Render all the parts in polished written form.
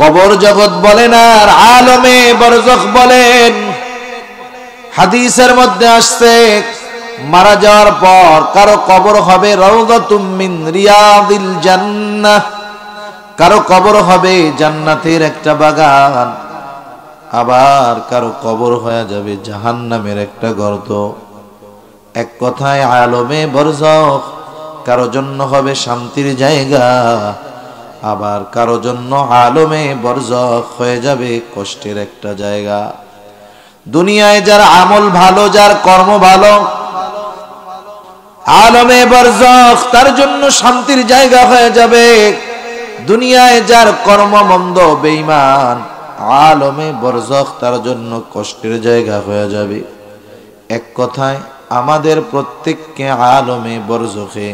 কবর জগৎ বলেন আর আলমে বরজখ বলেন। হাদিসের মধ্যে আসছে মারা যাওয়ার পর কারো কবর হবে রাউযাতুম মিন রিয়াদিল জান্নাহ, কারো কবর হবে জান্নাতের একটা বাগান, আবার কারো কবর হয়ে যাবে জাহান্নামের একটা গর্ত। এক কথায় আলমে বরজখ কারো জন্য হবে শান্তির জায়গা, আবার কারো জন্য আলমে বরজখ হয়ে যাবে কষ্টের একটা জায়গা। দুনিয়ায় যার আমল ভালো, যার কর্ম ভালো, আলমে বরজখ তার জন্য শান্তির জায়গা হয়ে যাবে। দুনিয়ায় যার কর্ম মন্দ, বেঈমান, আলমে বরজখ তার জন্য কষ্টের জায়গা হয়ে যাবে। এক কথায় আমাদের প্রত্যেককে আলমে বরজখে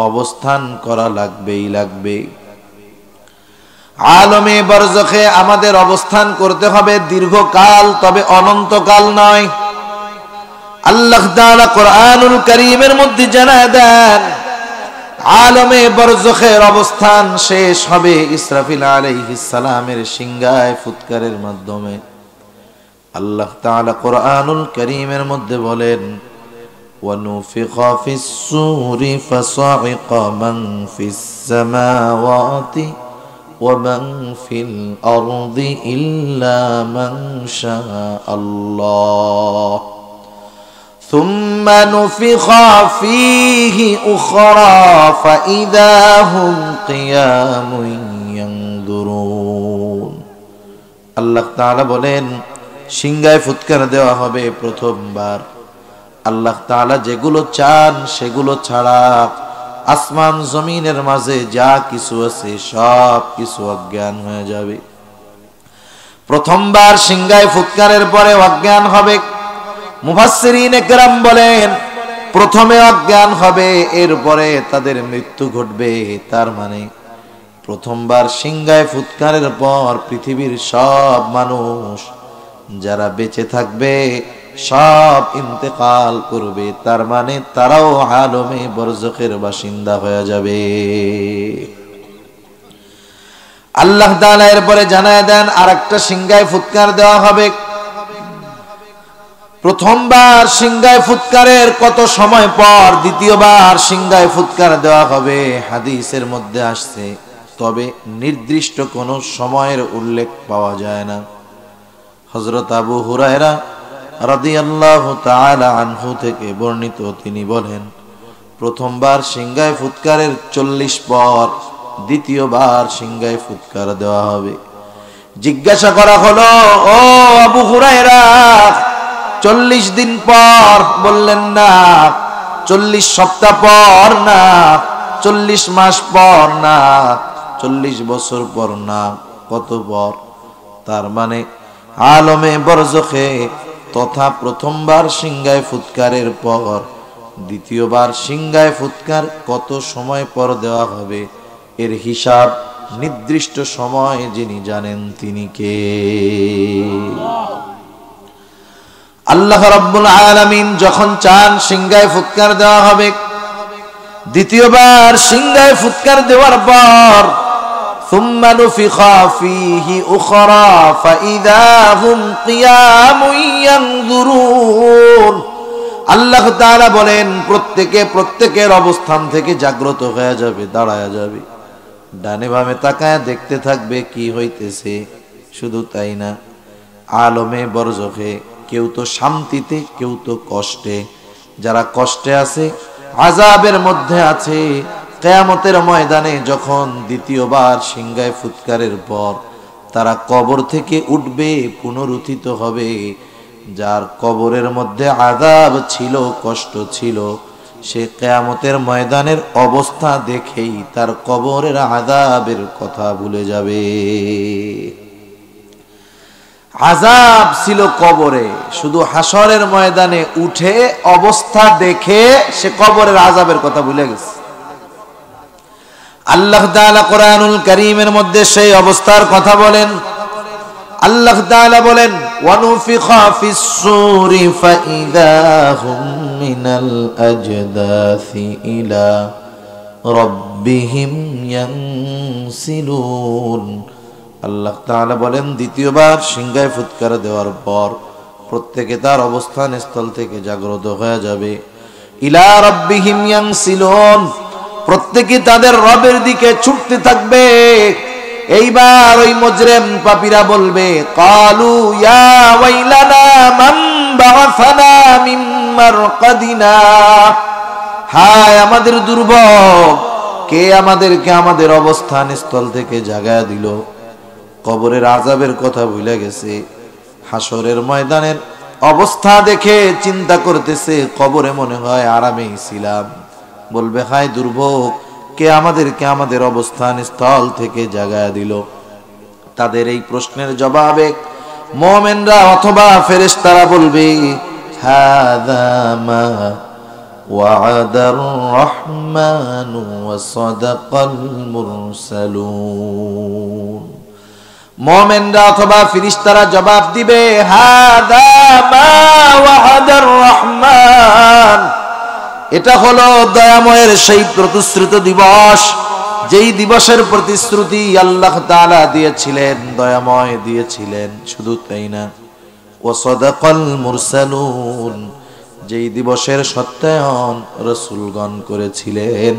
অবস্থান করা লাগবেই লাগবে। আলমে বরজখে আমাদের অবস্থান করতে হবে দীর্ঘকাল, তবে অনন্তকাল নয়। আল্লাহ তাআলা কোরআনুল কারীমের মধ্যে জানায় দেন আলমে বরজখের অবস্থান শেষ হবে ইসরাফিল আলাইহিস সালামের সিংহায় ফুৎকারের মাধ্যমে। আল্লাহ তাআলা কোরআনুল কারীমের মধ্যে বলেন ওয়ানুফিখা ফিস সূরি ফাসাইকা মান ফিস সামাওয়াতি ওয়া মান ফিল আরদি ইল্লা মান শাআল্লাহ সুম্মা নুফিখা ফীহি উখরা ফাইযা হুম কিয়ামুন ইয়ানদুরুন। আল্লাহ তাআলা বলেন সিংহায় ফুৎকার দেওয়া হবে প্রথমবার। আল্লাহ তাআলা যেগুলো চান সেগুলো ছাড়া আসমান জমিনের মাঝে যা কিছু আছে সব কিছু অজ্ঞান হয়ে যাবে। প্রথমবার সিংহায় ফুৎকারের পরে অজ্ঞান হবে। মুফাসসিরিন একরাম বলেন প্রথমে অজ্ঞান হবে, এরপরে তাদের মৃত্যু ঘটবে। তার মানে প্রথমবার সিংহায় ফুৎকারের পর পৃথিবীর সব মানুষ যারা বেঁচে থাকবে সব ইন্তেকাল করবে। তার মানে তারাও আলমে বরজখের বাসিন্দা হয়ে যাবে। আল্লাহ তাআলা এরপরে জানায় দেন আরেকটা সিংহায় ফুৎকার দেওয়া হবে। প্রথমবার সিংহায় ফুৎকারের কত সময় পর দ্বিতীয়বার সিংহায় ফুৎকার দেওয়া হবে হাদিসের মধ্যে আসছে, তবে নির্দিষ্ট কোনো সময়ের উল্লেখ পাওয়া যায় না। হযরত আবু হুরায়রা রাদিয়াল্লাহু তাআলা আনহু থেকে বর্ণিত, তিনি বলেন প্রথমবার সিংহায় ফুৎকারের 40 পর দ্বিতীয়বার সিংহায় ফুৎকার দেওয়া হবে। জিজ্ঞাসা করা হলো, ও আবু হুরায়রা 40 দিন পর? বললেন না। 40 সপ্তাহ পর না, 40 মাস পর না, 40 বছর পর না, কত পর? তার মানে আলমে বরজখে তথা প্রথমবার সিংহায় ফুৎকারের পর দ্বিতীয়বার সিংহায় ফুৎকার কত সময় পর দেওয়া হবে এর হিসাব নির্দিষ্ট সময় যিনি জানেন তিনি কে? আল্লাহ রাব্বুল আলামিন যখন চান সিংহায় ফুৎকার দেওয়া হবে, দ্বিতীয়বার সিংহায় ফুৎকার দেওয়ার পর সুম্মা নুফিখা ফীহি উখরা ফাইযা হুম কিয়ামুন ইয়ানজুরুন। আল্লাহ তাআলা বলেন প্রত্যেকের অবস্থান থেকে জাগ্রত হয়ে যাবে, দাঁড়ায়া যাবে, ডানে বামে তাকায় দেখতে থাকবে কি হইতেছে। শুধু তাই না, আলমে বরজখে কেউ তো শান্তিতে, কেউ তো কষ্টে। যারা কষ্টে আছে, আযাবের মধ্যে আছে, কিয়ামতের ময়দানে যখন দ্বিতীয়বার সিংহায় ফুৎকারের পর তারা কবর থেকে উঠবে, পুনরুত্থিত হবে, যার কবরের মধ্যে আযাব ছিল, কষ্ট ছিল, সে কিয়ামতের ময়দানের অবস্থা দেখেই তার কবরের আযাবের কথা ভুলে যাবে। আযাব ছিল কবরে, শুধু হাসরের ময়দানে উঠে অবস্থা দেখে সে কবরের আযাবের কথা ভুলে গেছে। আল্লাহ তাআলা কোরআনুল কারীমের মধ্যে সেই অবস্থার কথা বলেন। আল্লাহ তাআলা বলেন ওয়ানুফিখা ফিস সূরি ফাইযা হুম মিনাল আজদাসি ইলা রাব্বিহিম ইয়ানসিলুন। আল্লাহ তাআলা বলেন দ্বিতীয়বার সিংহায় ফুৎকার দেওয়ার পর প্রত্যেকে তার অবস্থান স্থল থেকে জাগ্রত হয়ে যাবে। ইলা রাব্বিহিম ইয়ানসিলুন, প্রত্যেকে তাদের রবের দিকে ছুটতে থাকবে। এইবার ওই মুজরিম পাপীরা বলবে ক্বালু ইয়া ওয়াইলানা মান বাআসানা মিন মারকাদিনা, হায় আমাদের দুর্ভোগ, কে আমাদেরকে আমাদের অবস্থান স্থল থেকে জাগায়া দিল। কবরের আযাবের কথা ভুলে গেছে, হাসরের ময়দানের অবস্থা দেখে চিন্তা করতেছে কবরে মনে হয় আরামেই ছিলাম। বলবে হায় দুর্ভোগ, কে আমাদেরকে আমাদের অবস্থান স্থল থেকে জাগায়া দিল। তাদের এই প্রশ্নের জবাবে মুমিনরা অথবা ফেরেশতারা বলবে হাযা মা ওয়া'দার রহমানু ওয়া সাদাকাল মুরসালুন। মুমিনরা অথবা ফেরেশতারা জবাব দিবে হাযা মা ওয়া'দার রহমান, এটা হলো দয়াময়ের সেই প্রতিশ্রুত দিবস, যেই দিবসের প্রতিশ্রুতি আল্লাহ তাআলা দিয়েছিলেন, দয়াময় দিয়েছিলেন। শুধু তাই না, ওয়া সাদাকাল মুরসালুন, যেই দিবসের সত্যায়ন রাসূলগণ করেছিলেন।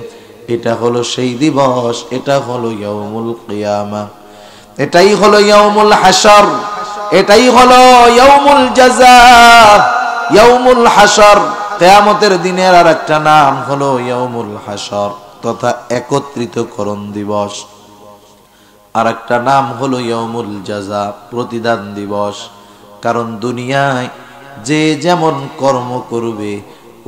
এটা হলো সেই দিবস, এটা হলো ইয়াউমুল কিয়ামা, এটাই হলো ইয়াউমুল হাশর, এটাই হলো ইয়াউমুল জাযা, ইয়াউমুল হাশর। কিয়ামতের দিনের আরেকটা নাম হলো ইয়াউমুল হাশর তথা একত্রিতকরণ দিবস, আরেকটা নাম হলো ইয়াউমুল জাযা, প্রতিদান দিবস। কারণ দুনিয়ায় যে যেমন কর্ম করবে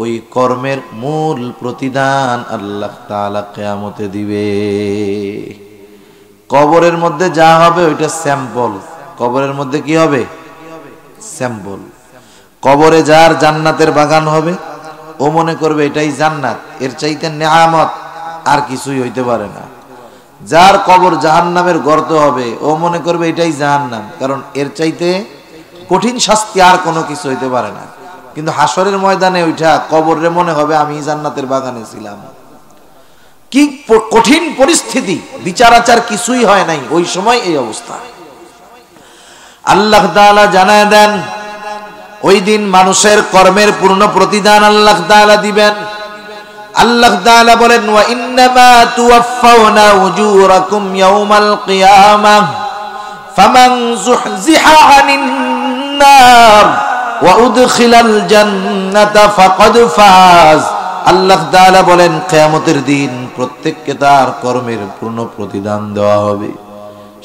ওই কর্মের মূল প্রতিদান আল্লাহ তাআলা কিয়ামতে দিবে। কবরের মধ্যে যা হবে ওইটা স্যাম্পল। কবরের মধ্যে কি হবে? স্যাম্পল। কবরে যার জান্নাতের বাগান হবে ও মনে করবে এটাই জান্নাত, এর চাইতে নেয়ামত আর কিছুই হইতে পারে না। যার কবর জাহান্নামের গর্ত হবে ও মনে করবে এটাই জাহান্নাম, কারণ এর চাইতে কঠিন শাস্তি আর কোনো কিছু হইতে পারে না। কিন্তু হাসরের ময়দানে ওইটা কবরে মনে হবে আমি জান্নাতের বাগানে ছিলাম। কি কঠিন পরিস্থিতি, বিচার আচার কিছুই হয় নাই, ওই সময় এই অবস্থা। আল্লাহ তাআলা জানায় দেন ওই দিন মানুষের কর্মের পূর্ণ প্রতিদান আল্লাহ তাআলা দিবেন। আল্লাহ তাআলা বলেন ওয়া ইন্নামা তুওয়াফাউনা উজুরাকুম ইয়াউমাল কিয়ামাহ ফামান যুহজিহা আনিন নার ওয়া উদখিলাল জান্নাতা ফাকাদ ফাজ। আল্লাহ তাআলা বলেন কিয়ামতের দিন প্রত্যেককে তার কর্মের পূর্ণ প্রতিদান দেওয়া হবে।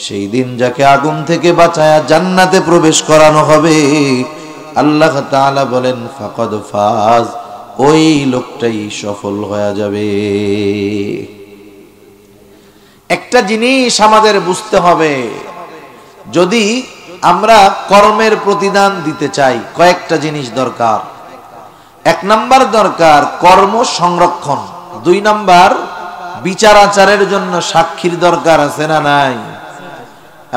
সেই দিন যাকে আগুন থেকে বাঁচায়া জান্নাতে প্রবেশ করানো হবে, আল্লাহ তাআলা বলেন ফাকাদ ফাজ, ওই লোকটাই সফল হয়ে যাবে। একটা জিনিস আমাদের বুঝতে হবে, যদি আমরা কর্মের প্রতিদান দিতে চাই কয়েকটা জিনিস দরকার। এক নাম্বার দরকার কর্ম সংরক্ষণ, দুই নাম্বার বিচার আচারের জন্য সাক্ষীর দরকার আছে না নাই?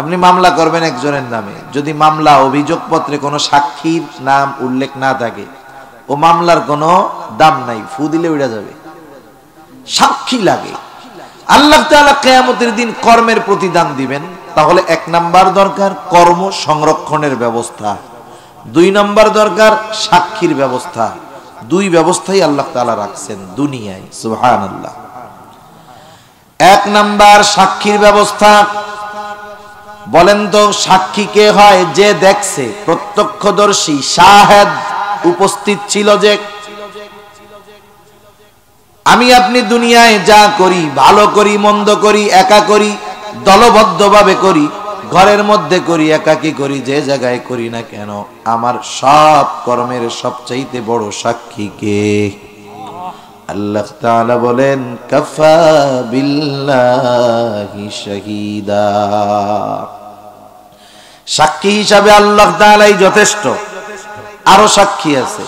আপনি মামলা করবেন একজনের নামে, যদি মামলা অভিযোগপত্রে কোনো সাক্ষীর নাম উল্লেখ না থাকে ও মামলার কোনো দাম নাই, ফু দিলে উড়ে যাবে। সাক্ষী লাগে। আল্লাহ তাআলা কিয়ামতের দিন কর্মের প্রতিদান দিবেন, তাহলে এক নাম্বার দরকার কর্ম সংরক্ষণের ব্যবস্থা, দুই নাম্বার দরকার সাক্ষীর ব্যবস্থা। দুই ব্যবস্থাই আল্লাহ তাআলা রাখছেন দুনিয়ায়, সুবহানাল্লাহ। এক নাম্বার সাক্ষীর ব্যবস্থা। বলেন তো সাক্ষী কে হয়? যে দেখছে, প্রত্যক্ষদর্শী, শাহেদ, উপস্থিত ছিল যে। আমি আপনি দুনিয়ায় যা করি, ভালো করি মন্দ করি, একা করি দলবদ্ধভাবে করি, ঘরের মধ্যে করি একাকী করি, যে জায়গায় করি না কেন, আমার সব কর্মের সবচাইতে বড় সাক্ষী কে? আল্লাহ তাআলা বলেন কাফা বিল্লাহি শাহীদা, সাক্ষী হিসাবে আল্লাহ তাআলাই যথেষ্ট, আরো সাক্ষী আছে।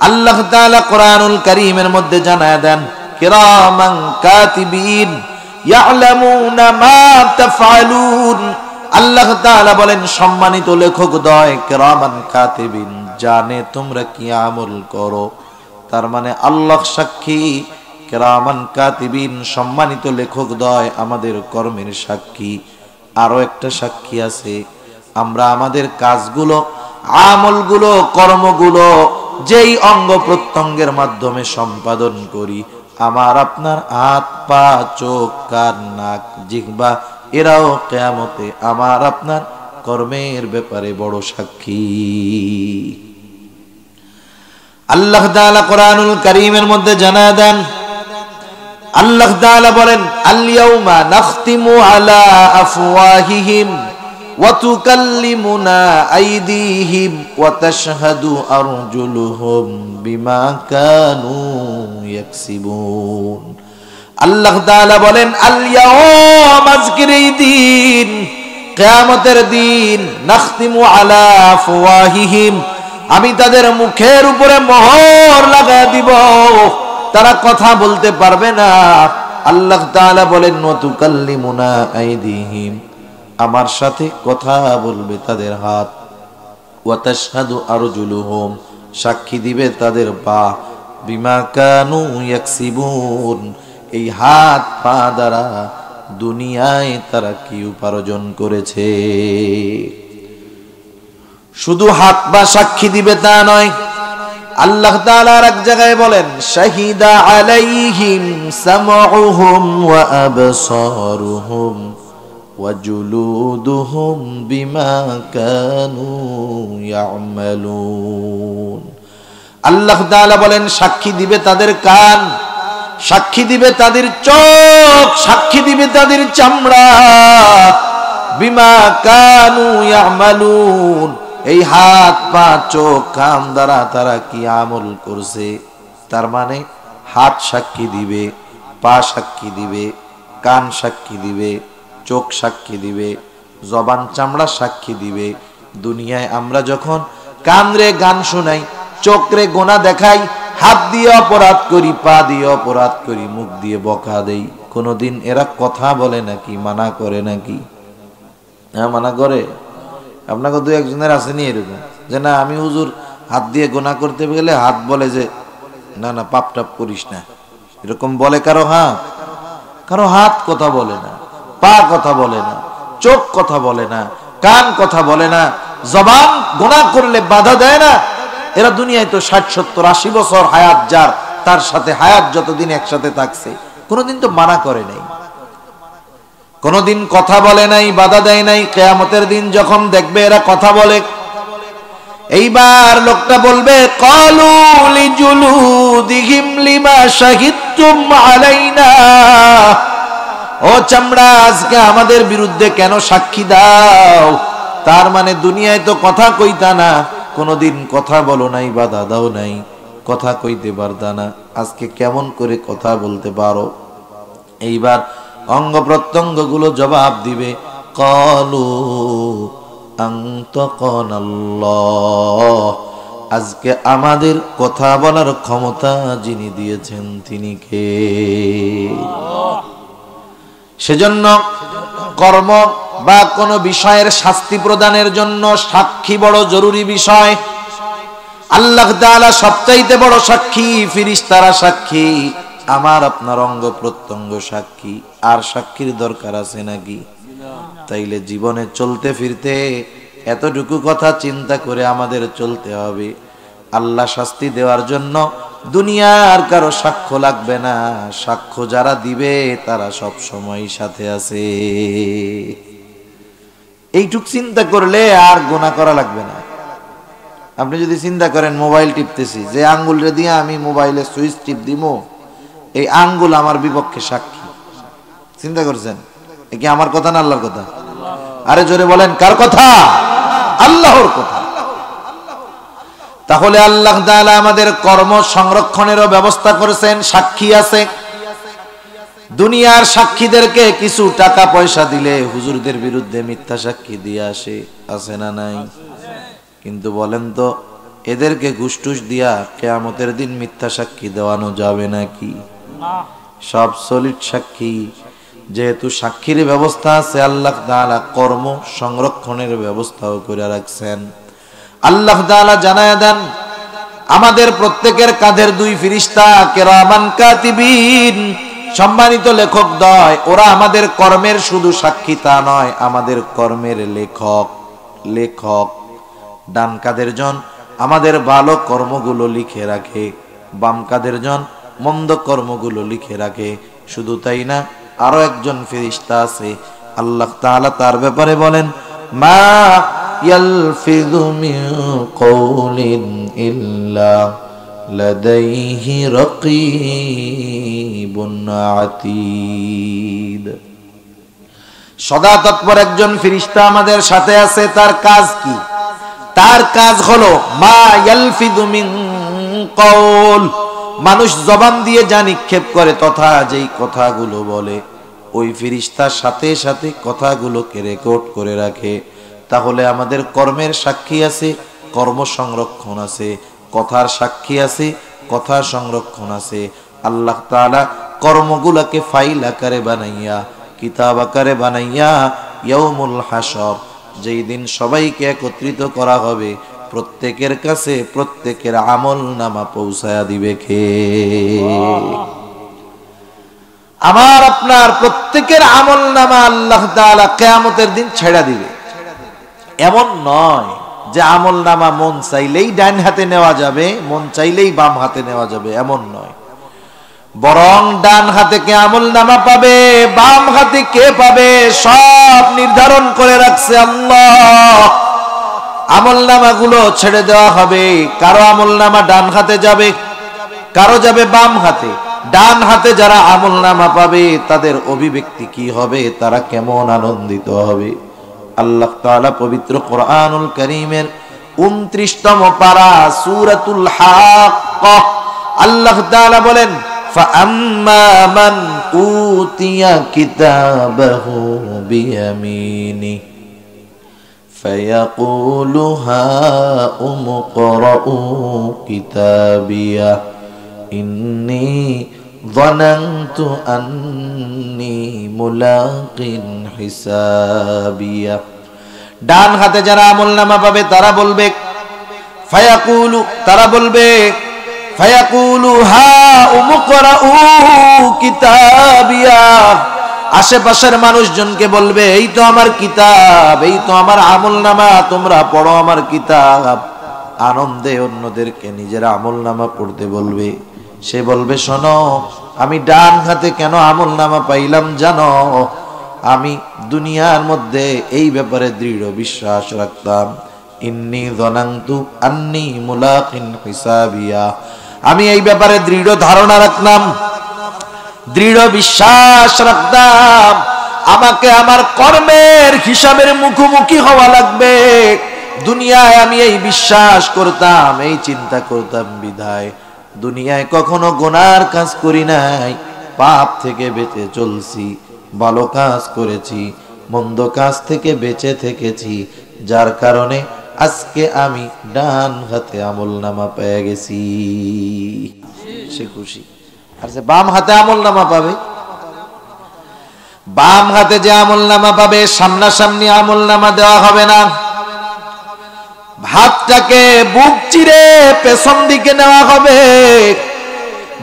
আল্লাহ তাআলা কোরআনুল কারীমের মধ্যে জানায় দেন কিরামান কাতিবিন ইয়ালামুনা মা তাফআলুন। আল্লাহ তাআলা বলেন সম্মানিত লেখকদ্বয় কিরামান কাতিবিন, জানে তোমরা কি আমল করো। তার মানে আল্লাহ সাক্ষী, কিরামান কাতিবিন সম্মানিত লেখকদ্বয় আমাদের কর্মের সাক্ষী। আরো একটা সাক্ষী আছে, আমরা আমাদের কাজগুলো, আমলগুলো, কর্মগুলো যেই অঙ্গ প্রত্যঙ্গের মাধ্যমে সম্পাদন করি, আমার আপনার হাত, পা, চোখ, কান, নাক, জিহ্বা, এরাও কিয়ামতে আমার আপনার কর্মের ব্যাপারে বড় সাক্ষী। আল্লাহ তাআলা কোরআনুল কারীমের মধ্যে জানায় দেন, আল্লাহ তাআলা বলেন, আল ইয়াউমা নাখতিমু আলা আফওয়াহিহিম ওয়া তুকাল্লিমুনা আইদিহিম ওয়া তাশহাদু আরজুলুহুম বিমা কানু ইয়াকসিবুন। আল্লাহ তাআলা বলেন, আল ইয়াউম, আজকের এই দিন, কিয়ামতের দিন, নাখতিমু আলা আফওয়াহিহিম, আমি তাদের মুখের উপরে মোহর লাগায় দিব, তারা কথা বলতে পারবে না। আল্লাহ তাআলা বলেন, ওয়া তুকাল্লিমুনা আইদিহিম, আমার সাথে কথা বলবে তাদের হাত, ওয়া তাশহাদু আরজুলুহুম, সাক্ষী দিবে তাদের পা, বিমা কানু ইয়াকসিবুন, এই হাত পা দ্বারা দুনিয়ায় তারা কি উপার্জন করেছে। শুধু হাত পা সাক্ষী দিবে তা নয়, আল্লাহ তাআলা আর এক জায়গায় বলেন, শাহিদা আলাইহিম সামউহুম ওয়া আবসারুহুম ওয়া জুলুদুহুম বিমা কানু ইয়ামালুন। আল্লাহ তাআলা বলেন, সাক্ষী দিবে তাদের কান, সাক্ষী দিবে তাদের চোখ, সাক্ষী দিবে তাদের চামড়া, বিমা কানু ইয়ামালুন, এই হাত পা চোখ কান দ্বারা তারা কি আমল করছে। তার মানে হাত সাক্ষী দিবে, পা সাক্ষী দিবে, কান সাক্ষী দিবে, চোখ সাক্ষী দিবে, জবান চামড়া সাক্ষী দিবে। দুনিয়ায় আমরা যখন কান রে গান শোনাই, চোখ রে গোনা দেখাই, হাত দিয়ে অপরাধ করি, পা দিয়ে অপরাধ করি, মুখ দিয়ে বকা দেই, কোনদিন এরা কথা বলে নাকি, মানা করে নাকি? হ্যাঁ, মানা করে। আপনাকে দু একজনের আসেনি এরকম যে, না আমি হুজুর হাত দিয়ে গোনা করতে গেলে হাত বলে যে না না পাপ টাপ করিস না, এরকম বলে কারো হাত? কারো হাত কথা বলে না, পা কথা বলে না, চোখ কথা বলে না, কান কথা বলে না, জবান গোনা করলে বাধা দেয় না। এরা দুনিয়ায় তো 60, 70, 80 বছর হায়াত, যার তার সাথে হায়াত যতদিন একসাথে থাকছে, কোনোদিন তো মানা করে নাই, কোনদিন কথা বলে নাই, বাধা দেয় নাই। কিয়ামতের দিন যখন দেখবে এরা কথা বলে, এইবার লোকটা বলবে, ক্বালু লিজুলুদিহিম লিমা শাহিদতুম আলাইনা, ও চামড়া, আজকে আমাদের বিরুদ্ধে কেন সাক্ষী দাও? তার মানে দুনিয়ায় তো কথা কইতা না, কোনদিন কথা বলো নাই, বাধা দাও নাই, কথা কইতে পারতা না, আজকে কেমন করে কথা বলতে পারো? এইবার অঙ্গ প্রত্যঙ্গ গুলো জবাব দিবে, ক্বালু আনতাকানাল্লাহ, আজকে আমাদের কথা বলার ক্ষমতা যিনি দিয়েছেন তিনি কে? সেজন্য কর্ম বা কোনো বিষয়ের শাস্তি প্রদানের জন্য সাক্ষী বড় জরুরি বিষয়। আল্লাহ তাআলা সবচাইতে বড় সাক্ষী, ফেরেশতারা সাক্ষী, আমার আপনার অঙ্গ প্রত্যঙ্গ সাক্ষী। আর সাক্ষীর দরকার আছে নাকি? তাইলে জীবনে চলতে ফিরতে এতটুকু কথা চিন্তা করে আমাদের চলতে হবে, আল্লাহ শাস্তি দেওয়ার জন্য দুনিয়ার কারো সাক্ষ্য লাগবে না, সাক্ষ্য যারা দিবে তারা সব সময় সাথে আছে। এইটুক চিন্তা করলে আর গুনাহ করা লাগবে না। আপনি যদি চিন্তা করেন মোবাইল টিপতেছি, যে আঙ্গুলরে দিয়ে আমি মোবাইলে সুইচ টিপ দিব, এই আঙ্গুল আমার বিপক্ষে সাক্ষী। চিন্তা করছেন? এ কি আমার কথা না আল্লাহর কথা? আরে জোরে বলেন, কার কথা? আল্লাহর কথা। তাহলে আল্লাহ তাআলা আমাদের কর্ম সংরক্ষণেরও ব্যবস্থা করেছেন, সাক্ষী আছে। দুনিয়ার সাক্ষীদেরকে কিছু টাকা পয়সা দিলে হুজুরদের বিরুদ্ধে মিথ্যা সাক্ষী দিয়ে আসে, আছে না নাই? কিন্তু বলেন তো, এদেরকে ঘুষ-টুস দিয়া কিয়ামতের দিন মিথ্যা সাক্ষী দেওয়ানো যাবে নাকি? সব সলিড সাক্ষী। যেহেতু সাক্ষীর ব্যবস্থা আছে, আল্লাহ তাআলা কর্ম সংরক্ষণের ব্যবস্থাও করে রাখছেন। আল্লাহ তাআলা জানায়া দেন, আমাদের প্রত্যেকের কাঁধের দুই ফেরেশতা কিরামান কাতিবিন সম্মানিত লেখক দ্বয়, ওরা আমাদের কর্মের শুধু সাক্ষী তা নয়, আমাদের কর্মের লেখক। ডান কাঁধের জন আমাদের ভালো কর্মগুলো লিখে রাখে, বাম কাঁধের জন মন্দ কর্মগুলো লিখে রাখে। শুধু তাই না, আরো একজন ফেরেশতা আছে, আল্লাহ তাআলা তার ব্যাপারে বলেন, মা ইয়ালফিযু মিন কওলিন ইল্লা লাদাইহি রাকীবুন আতীদ। সদা তৎপর একজন ফেরেশতা আমাদের সাথে আছে। তার কাজ কি? তার কাজ হলো মা ইয়ালফিযু মিন কওল, মানুষ জবান দিয়ে যা নিক্ষেপ করে তথা যেই কথাগুলো বলে, ওই ফেরেশতার সাথে সাথে কথাগুলোকে রেকর্ড করে রাখে। তাহলে আমাদের কর্মের সাক্ষী আছে, কর্ম সংরক্ষণ আছে, কথার সাক্ষী আছে, কথা সংরক্ষণ আছে। আল্লাহ তাআলা কর্মগুলোকে ফাইল আকারে বানাইয়া, কিতাব আকারে বানাইয়া ইয়াউমুল হাসর, যেই দিন সবাইকে একত্রিত করা হবে, প্রত্যেকের কাছে প্রত্যেকের আমল নামা পৌঁছায়া দিবে কে? আমার আপনার প্রত্যেকের আমল নামা আল্লাহ তাআলা কিয়ামতের দিন ছেড়ে দিবে। এমন নয় যে আমল নামা মন চাইলেই ডান হাতে নেওয়া যাবে, মন চাইলেই বাম হাতে নেওয়া যাবে, এমন নয়। বরং ডান হাতে কে আমল নামা পাবে, বাম হাতে কে পাবে, সব নির্ধারণ করে রাখছে আল্লাহ। আমল নামা গুলো ছেড়ে দেওয়া হবে। কারো আমল নামা ডান হাতে যাবে, কারো যাবে বাম হাতে। ডান হাতে যারা আমল নামা পাবে তাদের অভিব্যক্তি কি হবে, তারা কেমন আনন্দিত হবে। আল্লাহ তাআলা পবিত্র কোরআনুল কারীমের 29তম পারা সূরাতুল হাক্কাহ আল্লাহ তাআলা বলেন, ফাআম্মা মান উতিয়া কিতাবাহু বিয়ামিনি ফায়াকুলু হাউম ইকরাউ কিতাবিয়া ইন্নী যানানতু আন্নী মুলাকিন হিসাবিয়া। ডান হাতে যারা আমলনামা পাবে তারা বলবে ফায়াকুলু, তারা বলবে ফায়াকুলু হাউম ইকরাউ কিতাবিয়া। আশেপাশের মানুষজনকে বলবে, এই তো আমার কিতাব, এই তো আমার আমলনামা, তোমরা পড়ো আমার কিতাব। আনন্দে অন্যদেরকে নিজের আমলনামা পড়তে বলবে। সে বলবে, শোনো, আমি ডান হাতে কেন আমলনামা পাইলাম জানো? আমি দুনিয়ার মধ্যে এই ব্যাপারে দৃঢ় বিশ্বাস রাখতাম, ইন্নী যানানতু আন্নী মুলাকিন হিসাবিয়া। আমি এই ব্যাপারে দৃঢ় ধারণা রাখলাম, দৃঢ় বিশ্বাস রাখতাম, আমাকে আমার কর্মের হিসাবের মুখোমুখি হওয়া লাগবে। দুনিয়ায় আমি এই বিশ্বাস করতাম, এই চিন্তা করতাম, বিধায় দুনিয়ায় কখনো গুনার কাজ করি নাই, পাপ থেকে বেঁচে চলছি, ভালো কাজ করেছি, মন্দ কাজ থেকে বেঁচে থেকেছি, যার কারণে আজকে আমি ডান হাতে আমলনামা পেয়ে গেছি। সে খুশি। আর যে বাম হাতে আমলনামা পাবে, বাম হাতে যে আমলনামা পাবে, সামনাসামনি আমলনামা দেওয়া হবে না। হাতটাকে বুক চিরে পেছন দিকে নেওয়া হবে,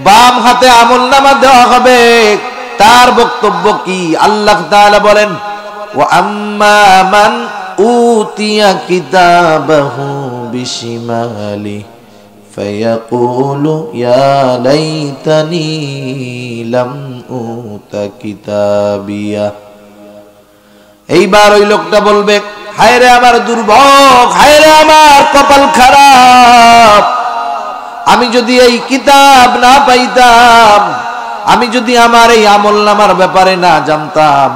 বাম হাতে আমলনামা দেওয়া হবে। তার বক্তব্য কি? আল্লাহ তাআলা বলেন, ওয়া আম্মা মান উতিয়া কিতাবাহু বিশিমালি ফায়াকুলু ইয়া লাইতানি লাম উতা কিতাবিয়া। এইবার ওই লোকটা বলবে, হায় রে আমার দুর্ভোগ, হায় রে আমার কপাল খারাপ, আমি যদি এই কিতাব না পাইতাম, আমি যদি আমার এই আমলনামার ব্যাপারে না জানতাম,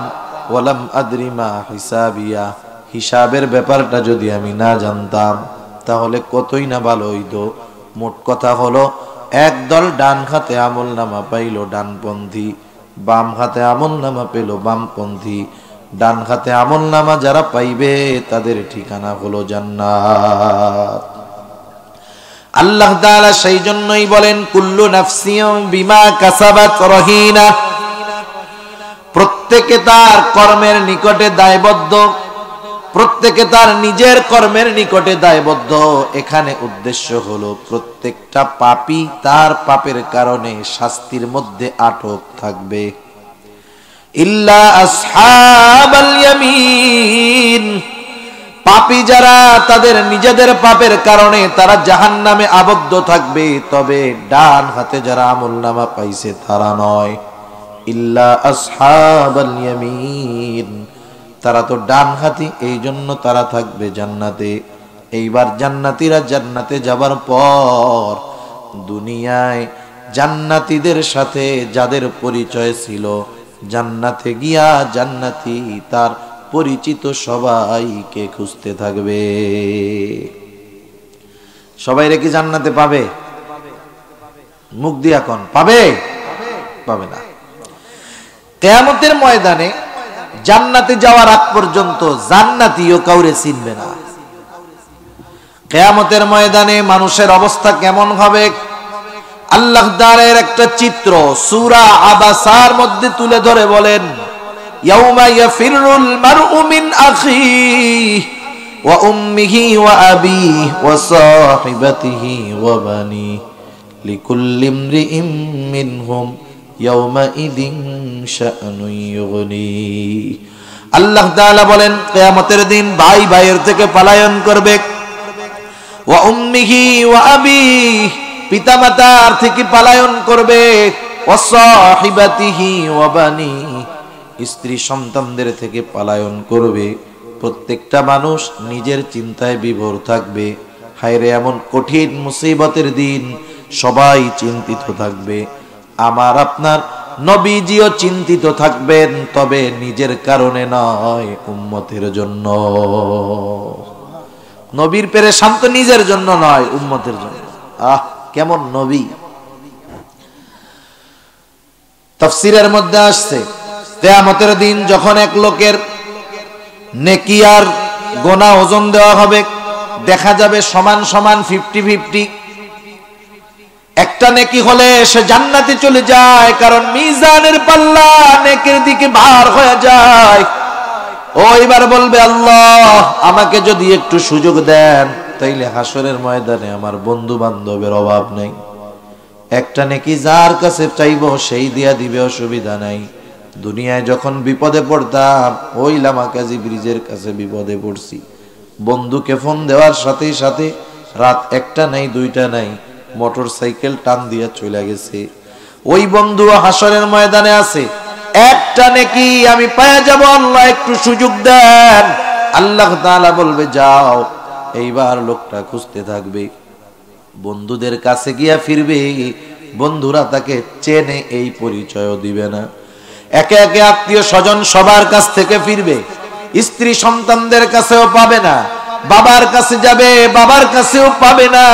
ওয়ালাম আদরি মা হিসাবিয়া, হিসাবের ব্যাপারটা যদি আমি না জানতাম, তাহলে কতই না ভালো হইতো। মোট কথা হলো, একদল ডান হাতে আমলনামা পাইল ডানপন্থী, বাম হাতে আমলনামা পেল বামপন্থী। ডান হাতে আমলনামা যারা পাইবে তাদের ঠিকানা হলো জান্নাত। আল্লাহ তাআলা সেই জন্যই বলেন, কুল্লু নাফসিন বিমা কাসাবাত রহিনা, প্রত্যেকে তার কর্মের নিকটে দায়বদ্ধ। প্রত্যেকে তার নিজের কর্মের নিকটে দায়বদ্ধ। এখানে উদ্দেশ্য হলো প্রত্যেকটা পাপী তার পাপের কারণে শাস্তির মধ্যে আটক থাকবে। ইল্লা আসহাবাল ইয়ামিন, পাপী যারা তাদের নিজেদের পাপের কারণে তারা জাহান্নামে আবদ্ধ থাকবে, তবে ডান হাতে যারা আমলনামা পাইছে তারা নয়। ইল্লা আসহাবাল ইয়ামিন, তারা তো ডান হাতি, এই জন্য তারা থাকবে জান্নাতে। এইবার জান্নাতীরা জান্নাতে যাবার পর দুনিয়ায় জান্নাতীদের সাথে যাদের পরিচয় ছিল, জান্নাতে গিয়া জান্নাতি তার পরিচিত সবাইকে খুঁজতে থাকবে। সবাই রেখে জান্নাতে পাবে? মুখ দিয়া কোন পাবে? পাবে না। কিয়ামতের ময়দানে জান্নাতে যাওয়ার আগ পর্যন্ত জান্নাতীও কাউরে চিনবে না। কিয়ামতের ময়দানে মানুষের অবস্থা কেমন হবে আল্লাহ তাআলার একটা চিত্র সূরা আবাসার মধ্যে তুলে ধরে বলেন, ইয়াউমা ইয়াফিরুল মারউ মিন আখিহি ওয়া উম্মিহি ওয়া আবিহি ওয়া সাহিবাতিহি ওয়া বানিহি লিকুল্লি ইমরিইম মিনহুম ইয়াউমা ইদিন শাআনুন ইউগনি। আল্লাহ তাআলা বলেন কিয়ামতের দিন ভাই ভাইয়ের থেকে পলায়ন করবে, ওয়া উম্মিহি ওয়া আবিহি, পিতামাতার থেকে পলায়ন করবে, ওয়া সাহিবাতিহি ওয়া বানিহি, স্ত্রী সন্তানদের থেকে পলায়ন করবে। প্রত্যেকটা মানুষ নিজের চিন্তায় বিভোর থাকবে। হায়রে এমন কঠিন মুসিবতের দিন, সবাই চিন্তিত থাকবে। আমার আপনার নবীজিও চিন্তিত থাকবেন, তবে নিজের কারণে নয়, উম্মতের জন্য। নবীর পেরেশান তো নিজের জন্য নয়, উম্মতের জন্য। আহ কেমন নবী! তাফসীরের মধ্যে আসছে কিয়ামতের দিন যখন এক লোকের নেকি আর গুনাহ ওজন দেওয়া হবে, দেখা যাবে সমান সমান 50-50। একটা নেকি হলে সে জান্নাতে চলে যায়, কারণ মিজানের পাল্লা নেকির দিকে ভার হয়ে যায়। ও এবার বলবে, আল্লাহ আমাকে যদি একটু সুযোগ দেন, তাইলে হাসরের ময়দানে আমার বন্ধু বান্ধবের অভাব নেই। একটা নেকি যার কাছে চাইবো সেই দিয়া দিবে, অসুবিধা নাই। দুনিয়ায় যখন বিপদে পড়তাম, ওই লামাকাজি ব্রিজের কাছে বিপদে পড়ছি, বন্ধুকে ফোন দেওয়ার সাথে সাথে রাত 1টা নাই 2টা নাই, মোটর সাইকেল টান দিয়া চলে গেছে। ওই বন্ধু হাসরের ময়দানে আছে। একটা নেকি আমি পায়া যাব, আল্লাহ একটু সুযোগ দেন। আল্লাহ তাআলা বলবে যাও। এইবার লোকটা খুঁজতে থাকবে, বন্ধুদের কাছে গিয়া ফিরবে, বন্ধুরা তাকে চেনে, এই পরিচয়ও দিবে না। একে একে আত্মীয় স্বজন সবার কাছ থেকে ফিরবে, স্ত্রী সন্তানদের কাছেও পাবে না, বাবার কাছে যাবে, বাবার কাছেও পাবে না।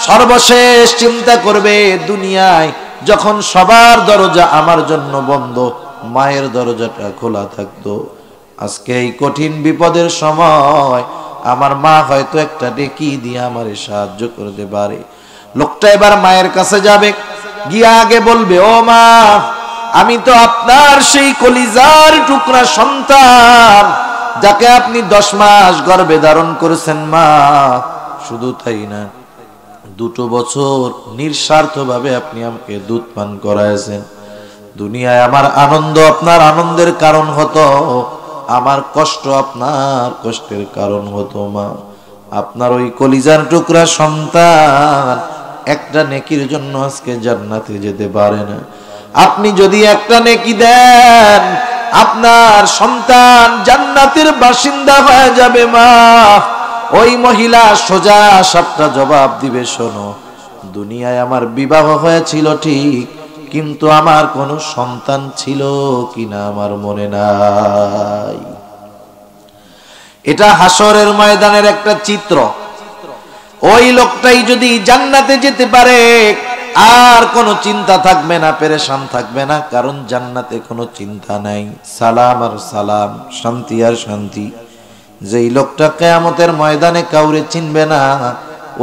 সর্বশেষ চিন্তা করবে, দুনিয়ায় যখন সবার দরজা আমার জন্য বন্ধ, মায়ের দরজাটা খোলা থাকতো। আজকে এই কঠিন বিপদের সময় আমার মা হয়তো একটা নেকি দিয়ে আমারে সাহায্য করতে পারে। লোকটা এবার মায়ের কাছে যাবে, গিয়া আগে বলবে, ও মা, আমি তো আপনার সেই কলিজার টুকরা সন্তান, যাকে আপনি 10 মাস গর্ভে ধারণ করেছেন মা। শুধু তাই না, 2 বছর নিঃস্বার্থভাবে আপনি আমাকে দুধ পান করাইছেন। দুনিয়ায় আমার আনন্দ আপনার আনন্দের কারণ হতো, আমার কষ্ট আপনার কষ্টের কারণ হতো মা। আপনার ওই কলিজার টুকরা সন্তান একটা নেকির জন্য আজকে জান্নাতে যেতে পারে না। আপনি যদি একটা নেকি দেন, আপনার সন্তান জান্নাতের বাসিন্দা হয়ে যাবে মা। ওই মহিলা সোজা সাপটা জবাব দিবে, শোনো, দুনিয়ায় আমার বিবাহ হয়েছিল ঠিক, কিন্তু আমার কোনো সন্তান ছিল কিনা আমার মনে নাই। এটা হাসরের ময়দানের একটা চিত্র। ওই লোকটাই যদি জান্নাতে যেতে পারে, আর কোনো চিন্তা থাকবে না, পেরেশান থাকবে না, কারণ জান্নাতে কোনো চিন্তা নাই, সালাম আর সালাম, শান্তি আর শান্তি। যেই লোকটা কিয়ামতের ময়দানে কাউরে চিনবে না,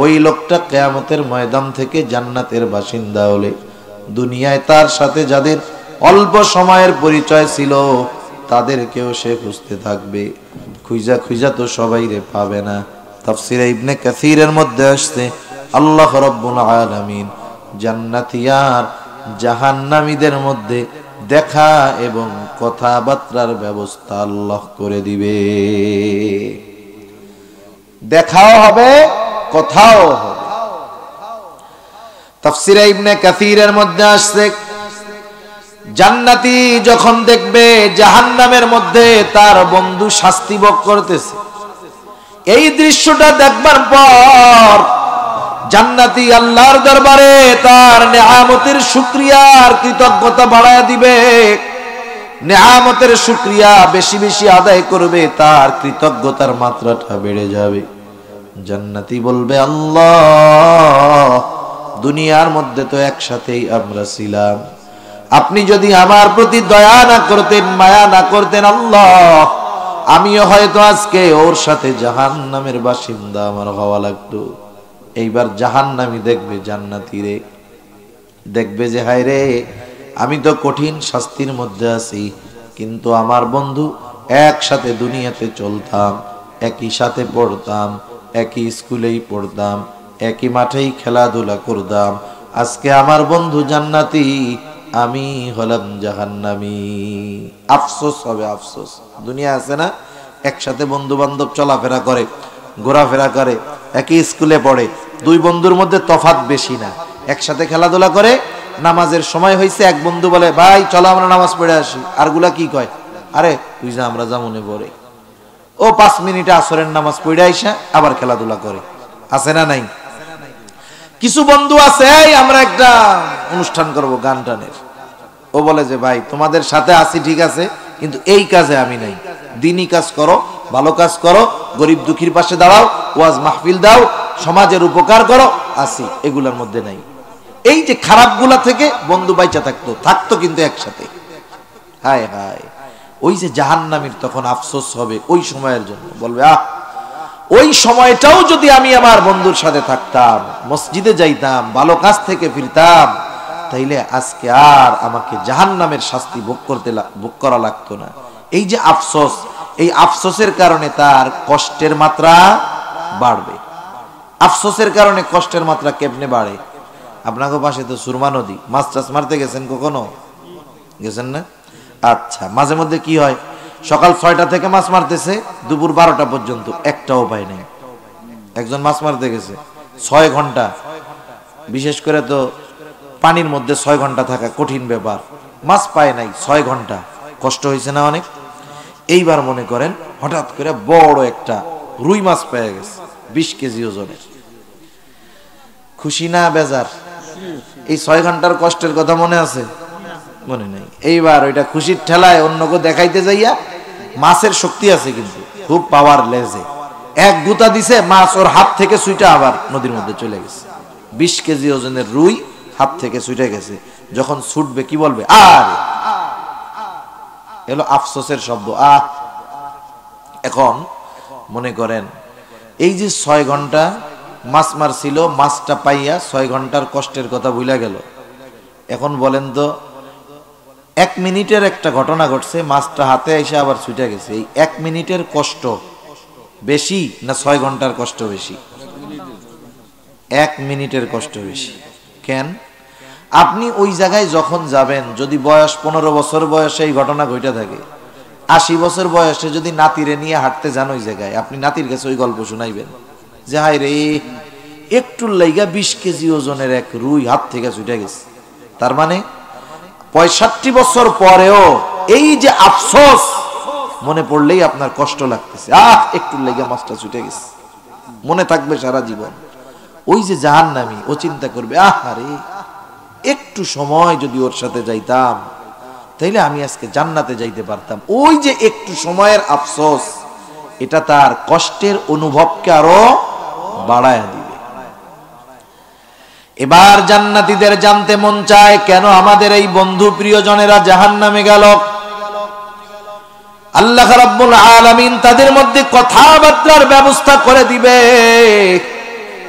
ওই লোকটা কিয়ামতের ময়দান থেকে জান্নাতের বাসিন্দা হলে দুনিয়ায় তার সাথে যাদের অল্প সময়ের পরিচয় ছিল, তাদেরকেও সে খুঁজতে থাকবে। খুঁজা খুঁজা তো সবাই রে পাবে না। তাফসীরে ইবনে কাসীরের মধ্যে আসছে আল্লাহ রাব্বুল আলামিন জান্নাতি আর জাহান্নামীদের মধ্যে দেখা এবং কথাবার্তার ব্যবস্থা আল্লাহ করে দিবে। দেখাও হবে, কথাও হবে। তাফসীরে ইবনে কাসীরের মধ্যে আসছে জান্নাতি যখন দেখবে জাহান্নামের মধ্যে তার বন্ধু শাস্তি ভোগ করতেছে, এই দৃশ্যটা দেখবার পর জান্নাতি আল্লাহর দরবারে তার নেয়ামতের শুকরিয়া আর কৃতজ্ঞতা বাড়ায় দিবে। নেয়ামতের শুকরিয়া বেশি বেশি আদায় করবে, তার কৃতজ্ঞতার মাত্রাটা বেড়ে যাবে। জান্নাতি বলবে, আল্লাহ, দুনিয়ার মধ্যে তো একসাথেই আমরা ছিলাম, আপনি যদি আমার প্রতি দয়া না করতেন, মায়া না করতেন, আল্লাহ, আমিও হয়তো আজকে ওর সাথে জাহান্নামের বাসিন্দা আমার হওয়া লাগতো। এইবার জাহান্নামী দেখবে জান্নাতীরে, দেখবে যে হায় রে, আমি তো কঠিন শাস্তির মধ্যে আছি, কিন্তু আমার বন্ধু একসাথে দুনিয়াতে চলতাম, একই সাথে পড়তাম, একই স্কুলেই পড়তাম, একই মাঠেই খেলাধুলা করতাম, আজকে আমার বন্ধু জান্নাতি, আমি হলাম জাহান্নামী। আফসোস হবে, আফসোস। দুনিয়া আছে না, একসাথে বন্ধু বান্ধব চলাফেরা করে, ঘোরাফেরা করে, একই স্কুলে পড়ে, দুই বন্ধুর মধ্যে তফাৎ বেশি না, একসাথে খেলাধুলা করে, নামাজের সময় হয়েছে, এক বন্ধু বলে ভাই চলো আমরা নামাজ পড়ে আসি, আরগুলা কি কয়, আরে তুই যা, আমরা যা মনে পড়ে। ও 5 মিনিটে আসরের নামাজ পড়ে আইসা আবার খেলাধুলা করে। আছে না নাই? কিছু বন্ধু আছে, আমরা একটা অনুষ্ঠান করব গান টানের, ও বলে যে ভাই তোমাদের সাথে আছি ঠিক আছে, কিন্তু এই কাজে আমি নাই, দিনই কাজ করো, ভালো কাজ করো, গরিব দুঃখীর পাশে দাঁড়াও, ওয়াজ মাহফিল দাও, সমাজের উপকার করো, আসি, এগুলোর মধ্যে নাই। এই যে খারাপগুলা থেকে বন্ধু বাইচা থাকতো কিন্তু একসাথে। হায় হায়, ওই যে জাহান্নামীর তখন আফসোস হবে ওই সময়ের জন্য, বলবে আহ, ওই সময়টাও যদি আমি আমার বন্ধুর সাথে থাকতাম, মসজিদে যাইতাম, ভালো কাজ থেকে ফিরতাম, তাইলে আজকে আর আমাকে জাহান্নামের শাস্তি ভোগ করা লাগতো না। এই যে আফসোস, এই আফসোসের কারণে তার কষ্টের মাত্রা বাড়বে। আফসোসের কারণে কষ্টের মাত্রা কেমনে বাড়ে? আপনাকে পাশে তো সুরমা নদী, মাছ টাছ মারতে গেছেন কখনো? গেছেন না? আচ্ছা, মাঝে মধ্যে কি হয়, সকাল 6টা থেকে মাছ মারতেছে, দুপুর 12টা পর্যন্ত একটাও পায় নাই। একজন মাছ মারতে গেছে 6 ঘন্টা, বিশেষ করে তো পানির মধ্যে 6 ঘন্টা থাকা কঠিন ব্যাপার, মাছ পায় নাই 6 ঘন্টা, কষ্ট হয়েছে না অনেক? এইবার মনে করেন হঠাৎ করে বড় একটা রুই মাছ পেয়ে গেছে, 20 কেজি ওজনের। খুশি না বেজার? এই 6 ঘন্টার কষ্টের কথা মনে আছে? মনে নাই। এইবার ওইটা খুশির ঠেলায় অন্যকে দেখাইতে যাইয়া, মাছের শক্তি আছে কিন্তু খুব পাওয়ার লেজে, এক গুতা দিছে, মাছ ওর হাত থেকে ছুইটা আবার নদীর মধ্যে চলে গেছে। 20 কেজি ওজনের রুই হাত থেকে ছুটে গেছে। যখন ছুটবে কি বলবে? আর এলো আফসোসের শব্দ, আহ। এখন মনে করেন এই যে 6 ঘন্টা মাছ মারছিল, মাছটা পাইয়া 6 ঘন্টার কষ্টের কথা ভুলে গেল। এখন বলেন তো, 1 মিনিটের একটা ঘটনা ঘটছে, মাছটা হাতে এসে আবার ছুটে গেছে, এই 1 মিনিটের কষ্ট বেশি না 6 ঘন্টার কষ্ট বেশি? 1 মিনিটের কষ্ট বেশি। কেন? আপনি ওই জায়গায় যখন যাবেন, যদি বয়স 15 বছর বয়সে এই ঘটনা ঘটে থাকে, 80 বছর বয়সে যদি নাতিরে নিয়ে হাঁটতে যান ওই জায়গায়, আপনি নাতির কাছে ওই গল্প শুনাইবেন যে হায় রে, একটুর লাইগা 20 কেজি ওজনের এক রুই হাত থেকে ছুটে গেছে। তার মানে 65 বছর পরেও এই যে আফসোস মনে পড়লেই আপনার কষ্ট লাগতেছে, আহ, একটুর লাইগা মাছটা ছুটে গেছে, মনে থাকবে সারা জীবন। ওই যে জাহান্নামী, ও চিন্তা করবে, আহ আরে, একটু সময় যদি ওর সাথে যাইতাম, তাইলে আমি আজকে জান্নাতে যাইতে পারতাম। ওই যে একটু সময়ের আফসোস, এটা তার কষ্টের অনুভবকে আরো বাড়ায় দিবে। এবার জান্নাতীদের জানতে মন চায়, কেন আমাদের এই বন্ধু প্রিয়জনেরা জাহান্নামে গেল? আল্লাহ রাব্বুল আলামিন তাদের মধ্যে কথাবার্তার ব্যবস্থা করে দিবে।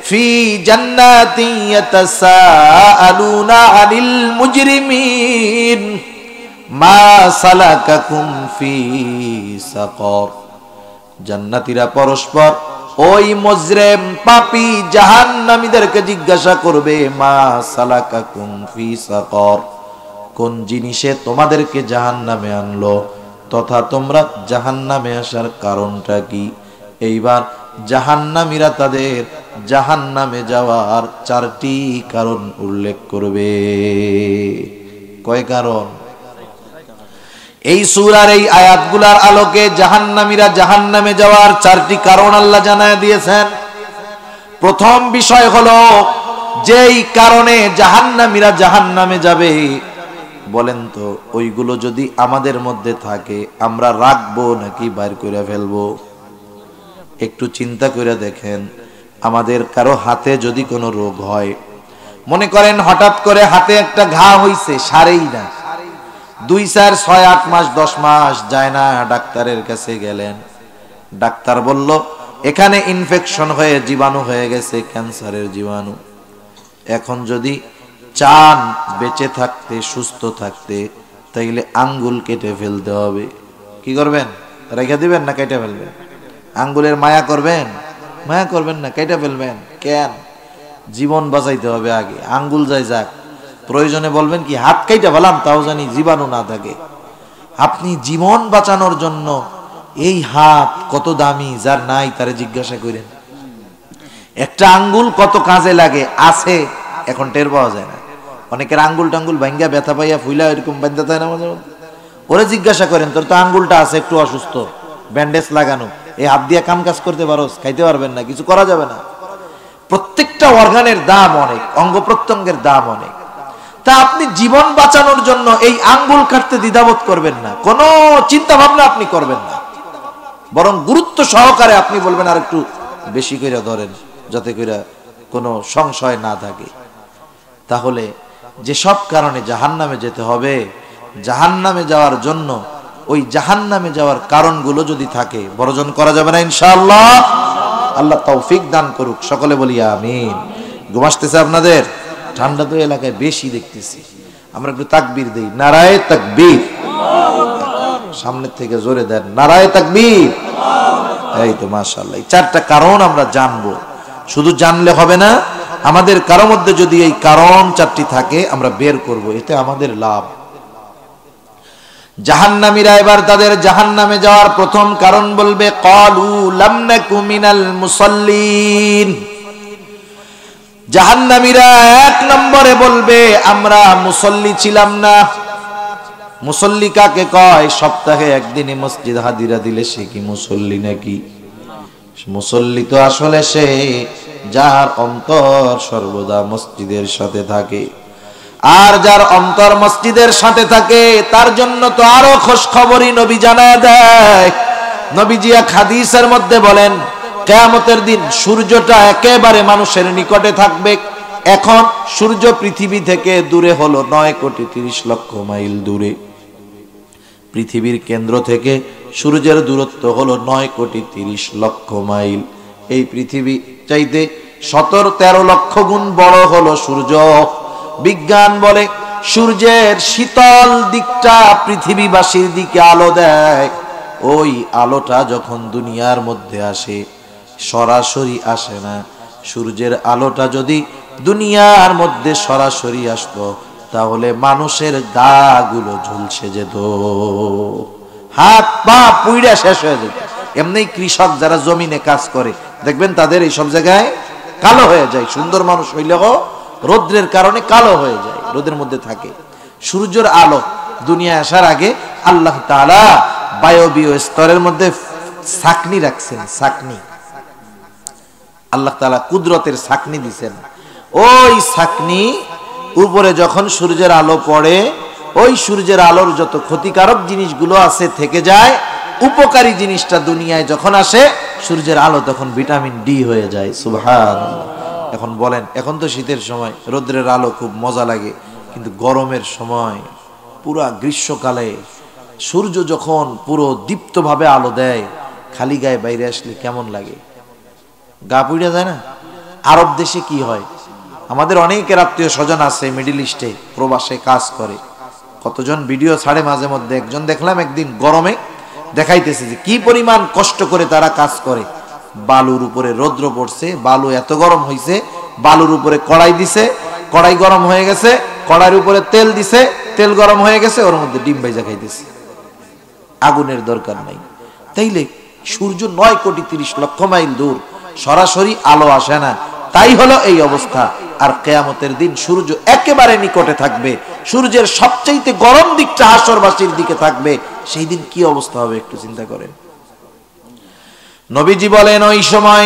ফি জান্নাতি ইয়াতাসাআলুনা আনিল মুজরিমিন মা সালাকাকুম ফি সাকর। জান্নাতীরা পরস্পর ওই মুজরিম পাপী জাহান্নামীদেরকে জিজ্ঞাসা করবে, মা সালাকাকুম ফি সাকর, কোন জিনিসে তোমাদেরকে জাহান্নামে আনলো, তথা তোমরা জাহান্নামে আসার কারণটা কি? এইবার জাহান্নামীরা তাদের জাহান্নামে যাওয়ার 4টি কারণ উল্লেখ করবে। কয় কারণ? এই সূরার এই আয়াতগুলার আলোকে জাহান্নামীরা জাহান্নামে যাওয়ার 4টি কারণ আল্লাহ জানায় দিয়েছেন। প্রথম বিষয় হলো, যেই কারণে জাহান্নামীরা জাহান্নামে যাবে, বলেন তো ওইগুলো যদি আমাদের মধ্যে থাকে আমরা রাখবো নাকি বাইর করে ফেলবো? একটু চিন্তা করে দেখেন, আমাদের কারো হাতে যদি কোনো রোগ হয়, মনে করেন হঠাৎ করে হাতে একটা ঘা হইছে, সারেই না, 2, 4, 6, 8 মাস 10 মাস যায় না, ডাক্তারের কাছে গেলেন, ডাক্তার বলল এখানে ইনফেকশন হয়ে জীবাণু হয়ে গেছে, ক্যান্সারের জীবাণু। এখন যদি চান বেঁচে থাকতে, সুস্থ থাকতে, তাইলে আঙ্গুল কেটে ফেলতে হবে। কি করবেন? রেখে দিবেন না কেটে ফেলবেন? আঙ্গুলের মায়া করবেন? মায়া করবেন না, কেটে ফেলবেন। কেন? জীবন বাঁচাইতে হবে আগে, আঙ্গুল যাই যাক, প্রয়োজনে বলবেন কি হাত কেটে ফেলাম, তাও জানি জীবাণু না থাকে। আপনি জীবন বাঁচানোর জন্য এই হাত কত দামি, যার নাই তারে জিজ্ঞাসা করেন। একটা আঙ্গুল কত কাজে লাগে, আছে এখন টের পাওয়া যায় না। অনেকের আঙ্গুল টাঙ্গুল ভাঙ্গা ব্যথা পাইয়া ফুইলা এরকম বান্ধা থাকে না, মাঝে মধ্যে ওরে জিজ্ঞাসা করেন, তোর তো আঙ্গুলটা আছে একটু অসুস্থ, ব্যান্ডেজ লাগানো, এই হাত দিয়ে কাম কাজ করতে পারোস? খাইতে পারবেন না, কিছু করা যাবে না। প্রত্যেকটা অর্গানের দাম অনেক, অঙ্গ প্রত্যঙ্গের দাম অনেক। তা আপনি জীবন বাঁচানোর জন্য এই আঙ্গুল কাটতে দ্বিধাবোধ করবেন না, কোনো চিন্তা ভাবনা আপনি করবেন না, বরং গুরুত্ব সহকারে আপনি বলবেন আর একটু বেশি করে ধরেন, যাতে করে কোনো সংশয় না থাকে। তাহলে যেসব কারণে জাহান্নামে যেতে হবে, জাহান্নামে যাওয়ার জন্য ওই জাহান্নামে যাওয়ার কারণগুলো যদি থাকে, বর্জন করা যাবে না ইনশাআল্লাহ। আল্লাহ তৌফিক দান করুক, সকলে বলি আমিন। ঘুম আসতেছে আপনাদের? ঠান্ডা তো এলাকায় বেশি দেখতেছি, আমরা একটু তাকবীর দেই, নারায়ে তাকবীর। সামনের থেকে জোরে দেন, নারায়ে তাকবীর। এই তো মাশাআল্লাহ। এই 4টা কারণ আমরা জানবো, শুধু জানলে হবে না, আমাদের কারো মধ্যে যদি এই কারণ 4টি থাকে আমরা বের করব, এতে আমাদের লাভ। জাহান্নামীরা এবার তাদের জাহান্নামে যাওয়ার প্রথম কারণ বলবে, ক্বালু লাম নাকু মিনাল মুসাল্লিন। জাহান্নামীরা 1 নম্বরে বলবে, আমরা মুসল্লি ছিলাম না। মুসল্লি কাকে কয়? সপ্তাহে একদিনই মসজিদ হাজিরা দিলে সে কি মুসল্লি নাকি? মুসল্লি তো আসলে সে যার অন্তর সর্বদা মসজিদের সাথে থাকে। আর যার অন্তর মসজিদের সাথে থাকে তার জন্য তো আরো খোঁজ খবরই নবী জানায় দেয়। নবীজি এক হাদিসের মধ্যে বলেন, কিয়ামতের দিন সূর্যটা একেবারে মানুষের নিকটে থাকবে। এখন সূর্য পৃথিবী থেকে দূরে হলো 9,30,00,000 মাইল দূরে। পৃথিবীর কেন্দ্র থেকে সূর্যের দূরত্ব হলো 9,30,00,000 মাইল। এই পৃথিবী চাইতে 17-13 লক্ষ গুণ বড় হলো সূর্য। বিজ্ঞান বলে সূর্যের শীতল দিকটা পৃথিবীবাসীর দিকে আলো দেয়। ওই আলোটা যখন দুনিয়ার মধ্যে আসে সরাসরি আসে না। সূর্যের আলোটা যদি দুনিয়ার মধ্যে সরাসরি আসতো তাহলে মানুষের গা গুলো ঝলসে যেত, হাত পা পুইড়া শেষ হয়ে যেত। এমনি কৃষক যারা জমিনে কাজ করে দেখবেন তাদের এই সব জায়গায় কালো হয়ে যায়। সুন্দর মানুষ হইলেও রৌদ্রের কারণে কালো হয়ে যায়, রোদের মধ্যে থাকে। সূর্যের আলো দুনিয়ায় আসার আগে আল্লাহ তাআলা বায়বীয় স্তরের মধ্যে ছাকনি রাখছেন। ছাকনি আল্লাহ তাআলা কুদরতের ছাকনি দিছেন। ওই ছাকনি উপরে যখন সূর্যের আলো পড়ে, ওই সূর্যের আলোর যত ক্ষতিকারক জিনিসগুলো আছে থেকে যায়। উপকারী জিনিসটা দুনিয়ায় যখন আসে সূর্যের আলো তখন ভিটামিন ডি হয়ে যায়। সুবহানাল্লাহ। এখন বলেন, এখন তো শীতের সময় রৌদ্রের আলো খুব মজা লাগে, কিন্তু গরমের সময় পুরা গ্রীষ্মকালে সূর্য যখন পুরো দীপ্তভাবে আলো দেয়, খালি গায়ে বাইরে আসলে কেমন লাগে? গা পুড়ে যায় না? আরব দেশে কি হয়, আমাদের অনেকের আত্মীয় স্বজন আছে মিডল ইস্টে প্রবাসে কাজ করে, কতজন ভিডিও ছাড়ে মাঝে মধ্যে। একজন দেখলাম একদিন গরমে দেখাইতেছে যে কি পরিমাণ কষ্ট করে তারা কাজ করে। বালুর উপরে রৌদ্র পড়ছে, বালু এত গরম হয়েছে, বালুর উপরে কড়াই দিছে, কড়াই গরম হয়ে গেছে, কড়াইয়ের উপরে তেল দিছে, তেল গরম হয়ে গেছে, ওর মধ্যে ডিম ভাইজা খাইতেছে। আগুনের দরকার নাই। তাইলে সূর্য 9,30,00,000 মাইল দূর, সরাসরি আলো আসে না, তাই হলো এই অবস্থা। আর কিয়ামতের দিন সূর্য একেবারে নিকটে থাকবে, সূর্যের সবচেয়ে গরম দিকটা হাসরবাসীর দিকে থাকবে। সেই দিন কি অবস্থা হবে একটু চিন্তা করেন। নবীজি বলেন ওই সময়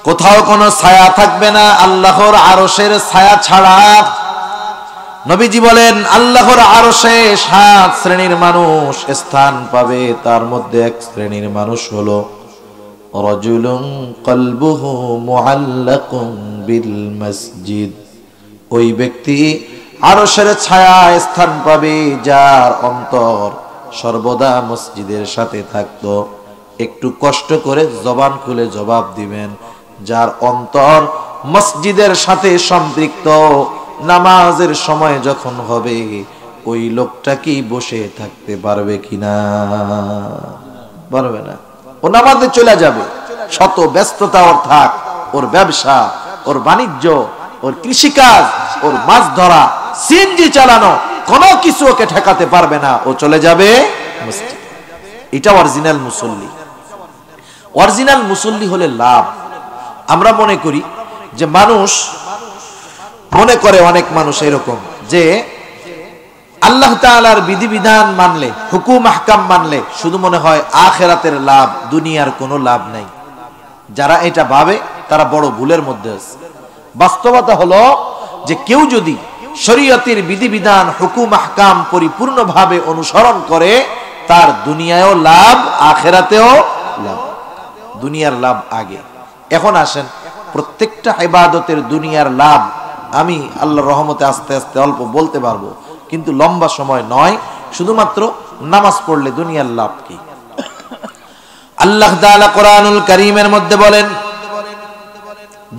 কোথাও কোনো ছায়া থাকবে না আল্লাহর আরশের ছায়া ছাড়া। নবীজি বলেন আল্লাহর আরশে 7 শ্রেণীর মানুষ স্থান পাবে, তার মধ্যে এক শ্রেণীর মানুষ হলো রাজুলুন কলবুহু মুআল্লাকুন বিল মসজিদ। ওই ব্যক্তি আরশের ছায়া স্থান পাবে যার অন্তর সর্বদা মসজিদের সাথে থাকতো। একটু কষ্ট করে জবান খুলে জবাব দিবেন, যার অন্তর মসজিদের সাথে সম্পৃক্ত, নামাজের সময় যখন হবে ওই লোকটা কি বসে থাকতে পারবে কিনা? পারবে না। ও নামাজে চলে যাবে, শত ব্যস্ততা ওর থাক, ওর ব্যবসা, ওর বাণিজ্য, ওর কৃষিকাজ, ওর মাছ ধরা, সিএনজি চালানো, কোনো কিছু ওকে ঠেকাতে পারবে না, ও চলে যাবে মসজিদ। এটা অরিজিনাল মুসল্লি। অরিজিনাল মুসল্লি হলে লাভ। আমরা মনে করি যে মানুষ মনে করে, অনেক মানুষ এরকম যে আল্লাহ তাআলার বিধিবিধান মানলে, হুকুম আহকাম মানলে শুধু মনে হয় আখিরাতের লাভ, দুনিয়ার কোনো লাভ নাই। যারা এটা ভাবে তারা বড় ভুলের মধ্যে আছে। বাস্তবতা হলো যে কেউ যদি শরীয়তের বিধিবিধান, হুকুম আহকাম পরিপূর্ণভাবে অনুসরণ করে, তার দুনিয়ায়ও লাভ, আখিরাতেও লাভ। দুনিয়ার লাভ আগে। এখন আসেন, প্রত্যেকটা ইবাদতের দুনিয়ার লাভ আমি আল্লাহর রহমতে আস্তে আস্তে অল্প বলতে পারবো, কিন্তু লম্বা সময় নয়। শুধুমাত্র নামাজ পড়লে দুনিয়ার লাভ কি? আল্লাহ তাআলা কোরআনুল কারীমের মধ্যে বলেন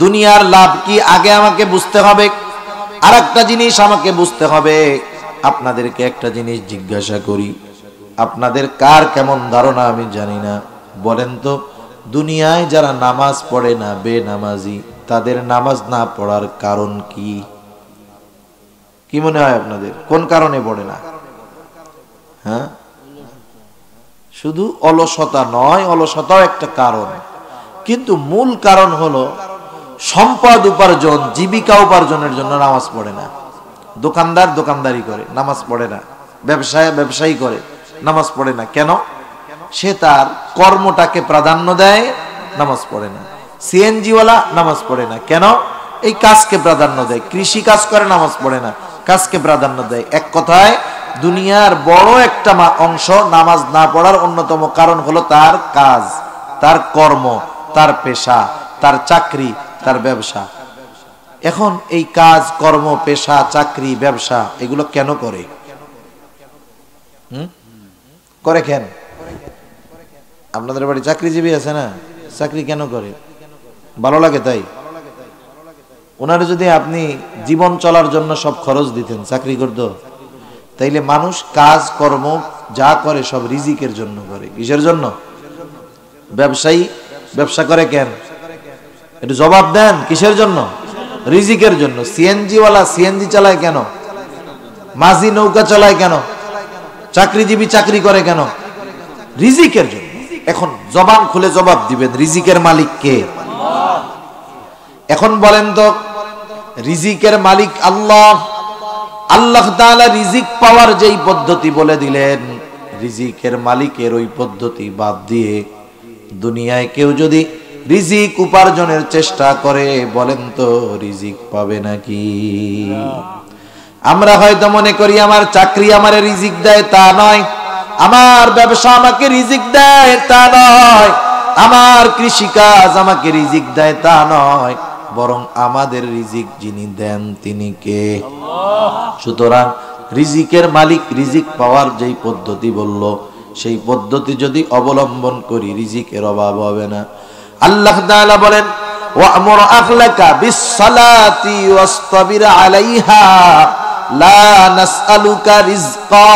দুনিয়ার লাভ কি আগে আমাকে বুঝতে হবে। আরেকটা জিনিস আমাকে বুঝতে হবে। আপনাদেরকে একটা জিনিস জিজ্ঞাসা করি, আপনাদের কার কেমন ধারণা আমি জানি না, বলেন তো দুনিয়ায় যারা নামাজ পড়ে না, বেনামাজি, তাদের নামাজ না পড়ার কারণ কি? কি মনে হয় আপনাদের? কোন কারণে পড়ে না? হ্যাঁ, শুধু অলসতা নয়, অলসতাও একটা কারণ, কিন্তু মূল কারণ হলো সম্পদ উপার্জন, জীবিকা উপার্জনের জন্য নামাজ পড়ে না। দোকানদার দোকানদারি করে, নামাজ পড়ে না। ব্যবসায়ী করে, নামাজ পড়ে না। কেন? সে তার কর্মটাকে প্রাধান্য দেয়, নামাজ পড়ে না। সিএনজিওয়ালা নামাজ পড়ে না। কেন? এই কাজকে প্রাধান্য দেয়। কৃষি কাজ করে, নামাজ পড়ে না, কাজকে প্রাধান্য দেয়। এক কথায় দুনিয়ার বড় একটা অংশ নামাজ না পড়ার অন্যতম কারণ হলো তার কাজ, তার কর্ম, তার পেশা, তার চাকরি, তার ব্যবসা। এখন এই কাজ, কর্ম, পেশা, চাকরি, ব্যবসা এগুলো কেন করে? করে কেন? আপনাদের বাড়ি চাকরিজীবী আছে না? চাকরি কেন করে? ভালো লাগে তাই? ওনারা যদি আপনি জীবন চলার জন্য সব খরচ দিতেন, চাকরি করত, তাইলে মানুষ কাজ কর্ম যা করে সব রিজিকের জন্য করে। কিসের জন্য? ব্যবসায়ী ব্যবসা করে কেন? একটু জবাব দেন। কিসের জন্য? রিজিকের জন্য। সিএনজি ওয়ালা সিএনজি চালায় কেন? মাঝি নৌকা চালায় কেন? চাকরিজীবী চাকরি করে কেন? রিজিকের জন্য। এখন জবান খুলে জবাব দিবেন, রিজিকের মালিক কে? এখন বলেন তো, রিজিকের মালিক আল্লাহ। আল্লাহ তাআলা রিজিক পাওয়ার যেই পদ্ধতি বলে দিলেন, রিজিকের মালিকের ওই পদ্ধতি বাদ দিয়ে দুনিয়ায় কেউ যদি রিজিক উপার্জনের চেষ্টা করে, বলেন তো রিজিক পাবে নাকি? আমরা হয়তো মনে করি আমার চাকরি আমারে রিজিক দেয়, তা নয়। আমার ব্যবসা আমাকে রিজিক দেয়, তা নয়। আমার কৃষিকাজ আমাকে রিজিক দেয়, তা নয়। বরং আমাদের রিজিক যিনি দেন তিনি কে? আল্লাহ। সুতরাং রিজিকের মালিক, রিজিক পাওয়ার যেই পদ্ধতি বলল, সেই পদ্ধতি যদি অবলম্বন করি রিজিকের অভাব হবে না। আল্লাহ তাআলা বলেন ওয়া'মুর আহলাকা বিস-সালাতি ওয়াসতাবির আলাইহা লা নাসআলুকা রিজকা।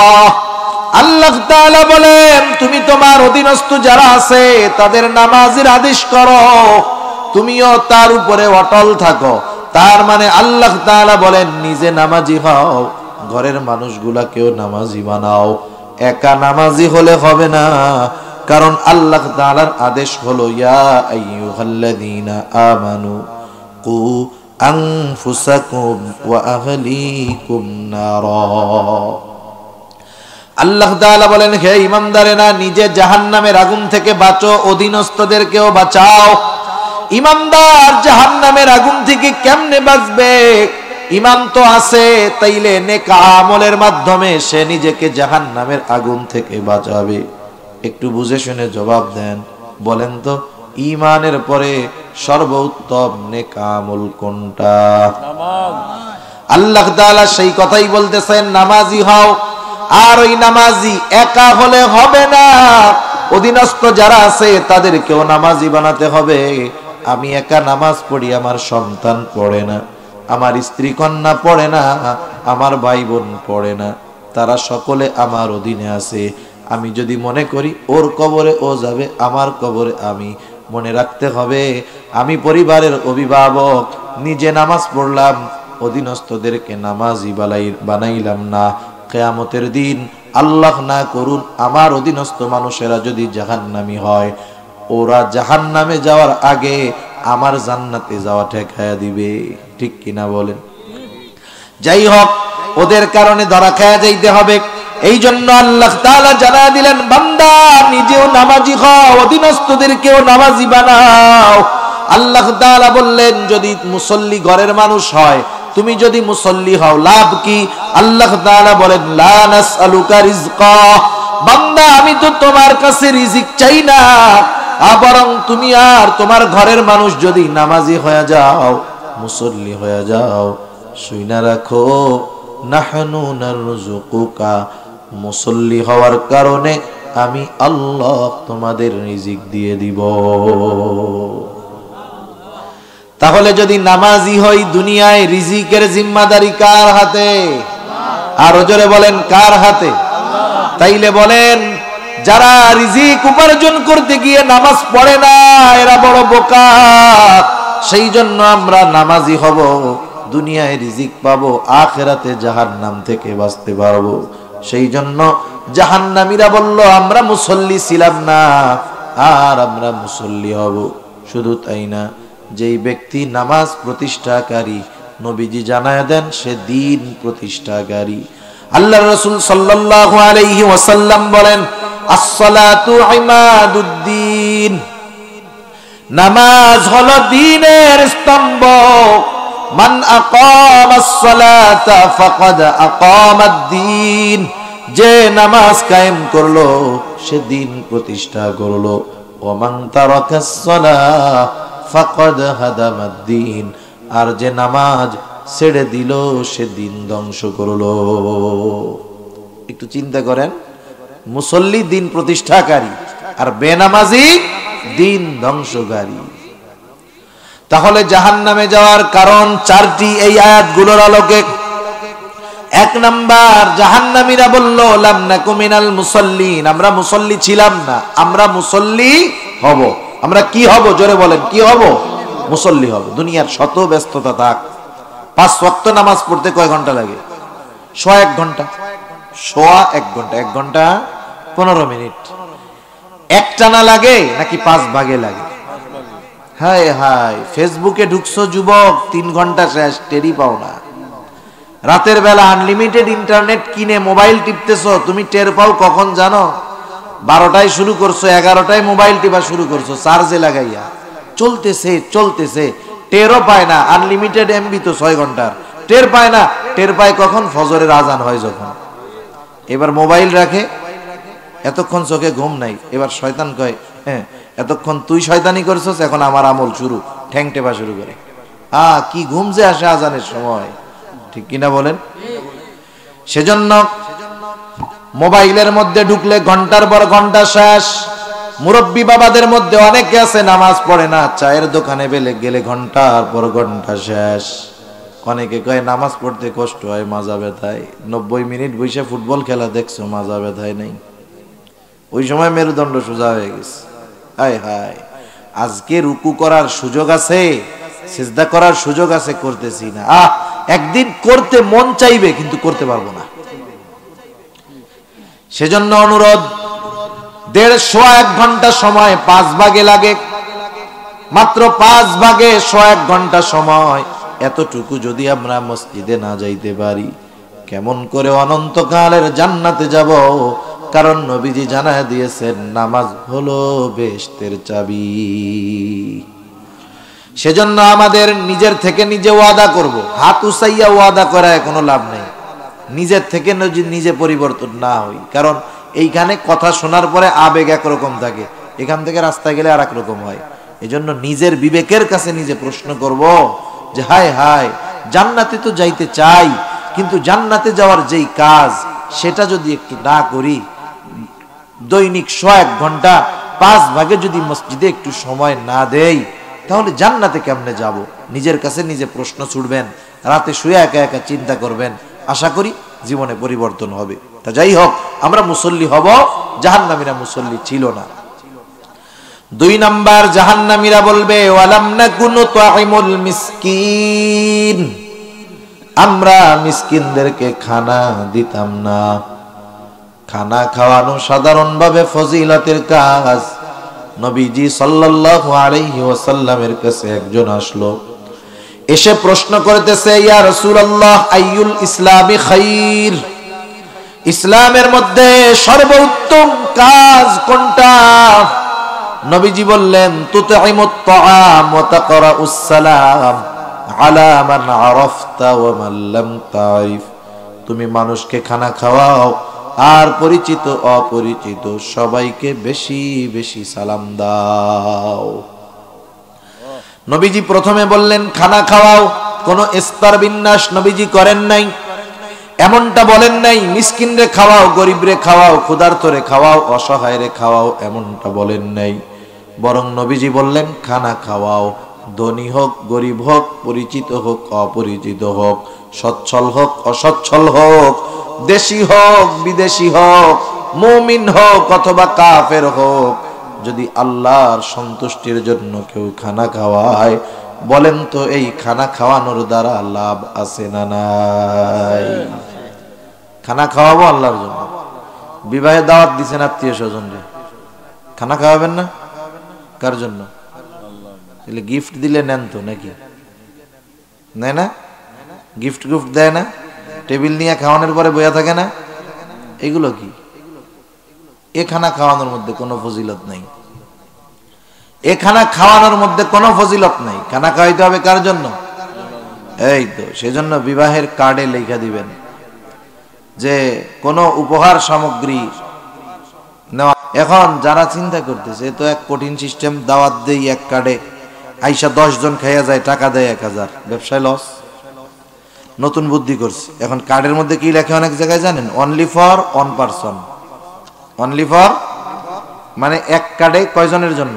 আল্লাহ তাআলা বলেন তুমি তোমার অধীনস্থ যারা আছে তাদের নামাজের আদেশ করো, তুমিও তার উপরে অটল থাকো। তার মানে আল্লাহ তাআলা বলেন নিজে নামাজি হও, ঘরের মানুষগুলাকেও নামাজি বানাও। একা নামাজি হলে হবে না, কারণ আল্লাহ তাআলার আদেশ হলো ইয়া আইয়ুহাল্লাযীনা আমানু কু আনফুসাকুম ওয়া আহলিকুম নারা। আল্লাহ তাআলা বলেন হে ঈমানদারেরা, নিজে জাহান্নামের আগুন থেকে বাঁচো, অধীনস্থদেরকেও বাঁচাও। ঈমানদার জাহান্নামের আগুন থেকে কেমনে বাঁচবে? ঈমান তো আছে, তাইলে নেক আমলের মাধ্যমে সে নিজেকে জাহান্নামের আগুন থেকে বাঁচাবে। একটু বুঝে শুনে জবাব দেন, বলেন তো ঈমানের পরে সর্বোত্তম নেক আমল কোনটা? আল্লাহ তাআলা সেই কথাই বলতেছেন নামাজি হও। আর ওই নামাজি একা হলে হবে না, অধীনস্থ যারা আছে তাদেরকেও নামাজি বানাতে হবে। আমি একা নামাজ পড়ি, আমার সন্তান পড়ে না, আমার স্ত্রী কন্যা পড়ে না, আমার ভাই বোন পড়ে না, তারা সকলে আমার অধীনে আছে। আমি যদি মনে করি ওর কবরে ও যাবে, আমার কবরে আমি, মনে রাখতে হবে আমি পরিবারের অভিভাবক, নিজে নামাজ পড়লাম, অধীনস্থদেরকে নামাজি বানাইলাম না। কিয়ামতের দিন আল্লাহ না করুন আমার অধীনস্থ মানুষেরা যদি জাহান্নামী হয়, ওরা জাহান্নামে যাওয়ার আগে আমার জান্নাতে যাওয়া ঠেকায়া দিবে। ঠিক কিনা বলেন? যাই হোক, ওদের কারণে ধরা খায়া যাইতে হবে। এই জন্য আল্লাহ তাআলা জানায়া দিলেন বান্দা নিজেও নামাজি হও, অধীনস্থদেরকেও নামাজি বানাও। আল্লাহ তাআলা বললেন যদি মুসল্লি ঘরের মানুষ হয়, তুমি যদি মুসল্লি হও লাভ কি? আল্লাহ তাআলা বলেন লা নাসআলুকা রিজকা, বান্দা আমি তো তোমার কাছে রিজিক চাই না, বরং তুমি আর তোমার ঘরের মানুষ যদি নামাজি হয়ে যাও, মুসল্লি হয়ে যাও, শুইনা রাখো নাহনু নারযুকুকা, মুসল্লি হওয়ার কারণে আমি আল্লাহ তোমাদের রিজিক দিয়ে দিব। তাহলে যদি নামাজি হই, দুনিয়ায় রিজিকের জিম্মাদারি কার হাতে? আরো জোরে বলেন কার হাতে? তাইলে বলেন যারা রিজিক উপার্জন করতে গিয়ে নামাজ পড়ে না এরা বড় বোকা। সেই জন্য আমরা নামাজি হব, দুনিয়ায় রিজিক পাবো, আখিরাতে জাহান্নাম থেকে বাঁচতে পারবো। সেই জন্য জাহান্নামীরা বলল আমরা মুসল্লি ছিলাম না, আর আমরা মুসল্লি হব। শুধু তাই না, যেই ব্যক্তি নামাজ প্রতিষ্ঠাকারী, নবীজি জানায় দেন সে দ্বীন প্রতিষ্ঠাকারী। আল্লাহর রাসূল সাল্লাল্লাহু আলাইহি ওয়াসাল্লাম বলেন আসসালাতু ইমাদুদ্দিন, নামাজ হলো দ্বীনের স্তম্ভ। মান আকামাস সালাতা ফাকাদ আকামাদ-দ্বীন, যে নামাজ কায়েম করলো সে দ্বীন প্রতিষ্ঠা করলো। ওয়া মান তারাকাস সালাহ ফাকাদ হাদামাদ-দ্বীন, আর যে নামাজ ছেড়ে দিল সে দ্বীন ধ্বংস করলো। একটু চিন্তা করেন, মুসল্লি দ্বীন প্রতিষ্ঠাকারী আর বেনামাজি দ্বীন ধ্বংসকারী। তাহলে জাহান্নামে যাওয়ার কারণ চারটি এই আয়াতগুলোর আলোকে। এক নাম্বার, জাহান্নামীরা বলল লাম নাকু মিনাল মুসাল্লিন, আমরা মুসল্লি ছিলাম না, আমরা মুসল্লি হব। আমরা কি হব? জোরে বলেন কি হব? মুসল্লি হব। দুনিয়ার শত ব্যস্ততা থাক, 5 ওয়াক্ত নামাজ পড়তে কয় ঘন্টা লাগে? 1 ঘন্টা। 1 ঘন্টা, 1 ঘন্টা 15 মিনিট। একটানা লাগে নাকি 5 ভাগে লাগে? হায় হায়, ফেসবুকে ঢুকছো যুবক, 3 ঘন্টা শেষ, টেরি পাও না। রাতের বেলা আনলিমিটেড ইন্টারনেট কিনে মোবাইল টিপতেছো, তুমি টের পাও কখন জানো? 12টায় শুরু করছো, 11টায় মোবাইল টিপা শুরু করছো চার্জে লাগাইয়া, চলতেছে চলতেছে, টেরও পায় না। আনলিমিটেড এমবি তো 6 ঘন্টার, টের পায় না। টের পায় কখন? ফজরের আজান হয় যখন। এবার মোবাইল রাখে, এতক্ষণ চোখে ঘুম নাই। এবার শয়তান কয় হ্যাঁ এতক্ষণ তুই শয়তানি করছস, এখন আমার আমল শুরু, ঠ্যাং টেপা শুরু করে। কি ঘুম যে আসে আজানের সময়, ঠিক কিনা বলেন? সেজন্য মোবাইলের মধ্যে ঢুকলে ঘন্টার পর ঘন্টা শেষ। মুরব্বী বাবাদের মধ্যে অনেকে আছে নামাজ পড়ে না, চায়ের দোকানে গেলে ঘন্টার পর ঘন্টা শেষ। অনেকে কয় নামাজ পড়তে কষ্ট হয় মাজা ব্যথায়, 90 মিনিট বসে ফুটবল খেলা দেখছো, মাজা ব্যথায় নাই। ওই সময় মেরুদণ্ড সোজা হয়ে গেছে। হায় হায়, আজকে রুকু করার সুযোগ আছে, সিজদা করার সুযোগ আছে, করতেছি না। একদিন করতে মন চাইবে কিন্তু করতে পারবো না। সেজন্য অনুরোধ, 1.5 ঘন্টা সময় 5 ভাগে লাগে, মাত্র 5 ভাগে 1 ঘন্টা সময়, এতটুকু যদি আমরা মসজিদে না যাইতে পারি, কেমন করে অনন্তকালের জান্নাতে যাব? কারণ নবীজি জানায় দিয়েছেন নামাজ হলো বেহেশতের চাবি। সেজন্য আমাদের নিজের থেকে নিজে ওয়াদা করব। হাত উসাইয়া ওয়াদা করায় কোনো লাভ নেই, নিজের থেকে নিজে পরিবর্তন না হই। কারণ এইখানে কথা শোনার পরে আবেগ একরকম থাকে, এখান থেকে রাস্তায় গেলে আর এক রকম হয়। এজন্য নিজের বিবেকের কাছে নিজে প্রশ্ন করব যে হায় হায়, জান্নাতে তো যাইতে চাই, কিন্তু জান্নাতে যাওয়ার যেই কাজ সেটা যদি একটু না করি, দৈনিক 100 ঘন্টা 5 ভাগে যদি মসজিদে একটু সময় না দেই, তাহলে জান্নাতে কেমনে যাব? নিজের কাছে নিজে প্রশ্ন ছুড়বেন, রাতে শুয়ে একা একা চিন্তা করবেন। আশা করি জীবনে পরিবর্তন হবে। তা যাই হোক, আমরা মুসল্লি হব, জাহান্নামীরা মুসল্লি ছিল না। 2 নাম্বার, জাহান্নামীরা বলবে ওয়ালাম নাকুনু তুআইমুল মিসকিন, আমরা মিসকিনদেরকে খানা দিতাম না। খানা খাওয়ানো সাধারণভাবে ফজিলতের কাজ। নবীজি সাল্লাল্লাহু আলাইহি ওয়াসাল্লামের কাছে একজন আসলো, এসে প্রশ্ন করতেছে, ইয়া রাসূলুল্লাহ আইয়ুল ইসলামি খাইর, ইসলামের মধ্যে সর্বোত্তম কাজ কোনটা? নবীজি বললেন তুতঈমুত তাআম ওয়া তাকরাউস সালাম আলা মান আরাফতা ওয়া মান লাম তারিফ, তুমি মানুষকে খানা খাওয়াও আর পরিচিত অপরিচিত সবাইকে বেশি বেশি সালাম দাও। নবীজি প্রথমে বললেন খানা খাওয়াও, কোনো স্তর বিন্যাস নবীজি করেন নাই, এমনটা বলেন নাই মিসকিনরে খাওয়াও, গরিবরে খাওয়াও, ক্ষুধার্তরে খাওয়াও, অসহায়রে খাওয়াও, এমনটা বলেন নাই। বরং নবীজি বললেন খানা খাওয়াও, ধনী হোক গরিব হোক, পরিচিত হোক অপরিচিত হোক, সচ্ছল হোক অসচ্ছল হোক, দেশি হোক বিদেশি হোক, মুমিন হোক অথবা কাফের হোক, যদি আল্লাহর সন্তুষ্টির জন্য কেউ খানা খাওয়ায়, বলেন তো এই খানা খাওয়ানোর দ্বারা লাভ আছে না নাই? খানা খাওয়াবো আল্লাহর জন্য। বিবাহে দাওয়াত দিছেন আত্মীয় স্বজনরে, খানা খাওয়াবেন না? কার জন্য? গিফট দিলে নেন তো নাকি? নেয় না? গিফট দেয় না? টেবিল নিয়ে খাওয়ানোর পরে বইয়া থাকে না? এগুলো কি? এ খানা খাওয়ানোর মধ্যে কোনো ফজিলত নাই। এ খানা খাওয়ানোর মধ্যে কোনো ফজিলত নাই। খানা খাওয়াইতে হবে কার জন্য? এই তো, সেজন্য বিবাহের কার্ডে লেখা দিবেন যে কোনো উপহার সামগ্রী নেওয়া। এখন যারা চিন্তা করতেছে তো এক কঠিন সিস্টেম, দাওয়াত দেই এক কার্ডে, আইসা 10 জন খাইয়া যায়, টাকা দেয় 1000, ব্যবসায় লস। নতুন বুদ্ধি করছে, এখন কার্ডের মধ্যে কি লেখে অনেক জায়গায় জানেন? Only for 1 person. Only for মানে এক কার্ডে কয়জনের জন্য?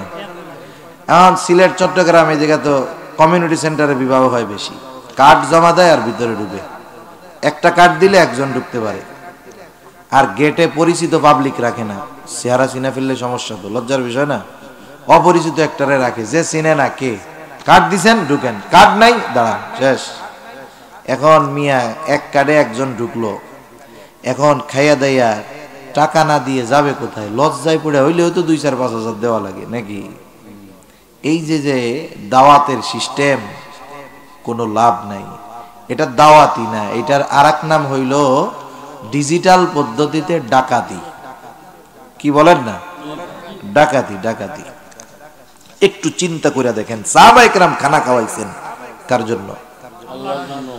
এখন সিলেট চট্টগ্রাম এই জায়গা তো কমিউনিটি সেন্টারে বিবাহ হয় বেশি, কার্ড জমা দেয় আর ভিতরে ঢুকে। একটা কার্ড দিলে একজন ঢুকতে পারে, আর গেটে পরিচিত পাবলিক রাখে না। চেহারা চিনে ফেললে সমস্যা, তো লজ্জার বিষয় না? অপরিচিত একটারে রাখে, যে চিনে না কে, কার্ড দিছেন ঢুকেন, কার্ড নাই দাঁড়ান, শেষ। এখন মিয়া এক কার্ডে একজন ঢুকলো, এখন খাইয়া দাইয়া টাকা না দিয়ে যাবে কোথায়? লজ্জায় পড়ে হইলেও তো 2-4-5 হাজার দেওয়া লাগে নাকি? এই যে যে দাওয়াতের সিস্টেম, কোনো লাভ নাই। এটা দাওয়াতি না, এটার আরেক নাম হইল ডিজিটাল পদ্ধতিতে ডাকাতি। কি বলেন না? ডাকাতি। ডাকাতি। একটু চিন্তা করে দেখেন, সাহাবায়ে কেরাম খানা খাওয়াইছেন কার জন্য? আল্লাহর জন্য।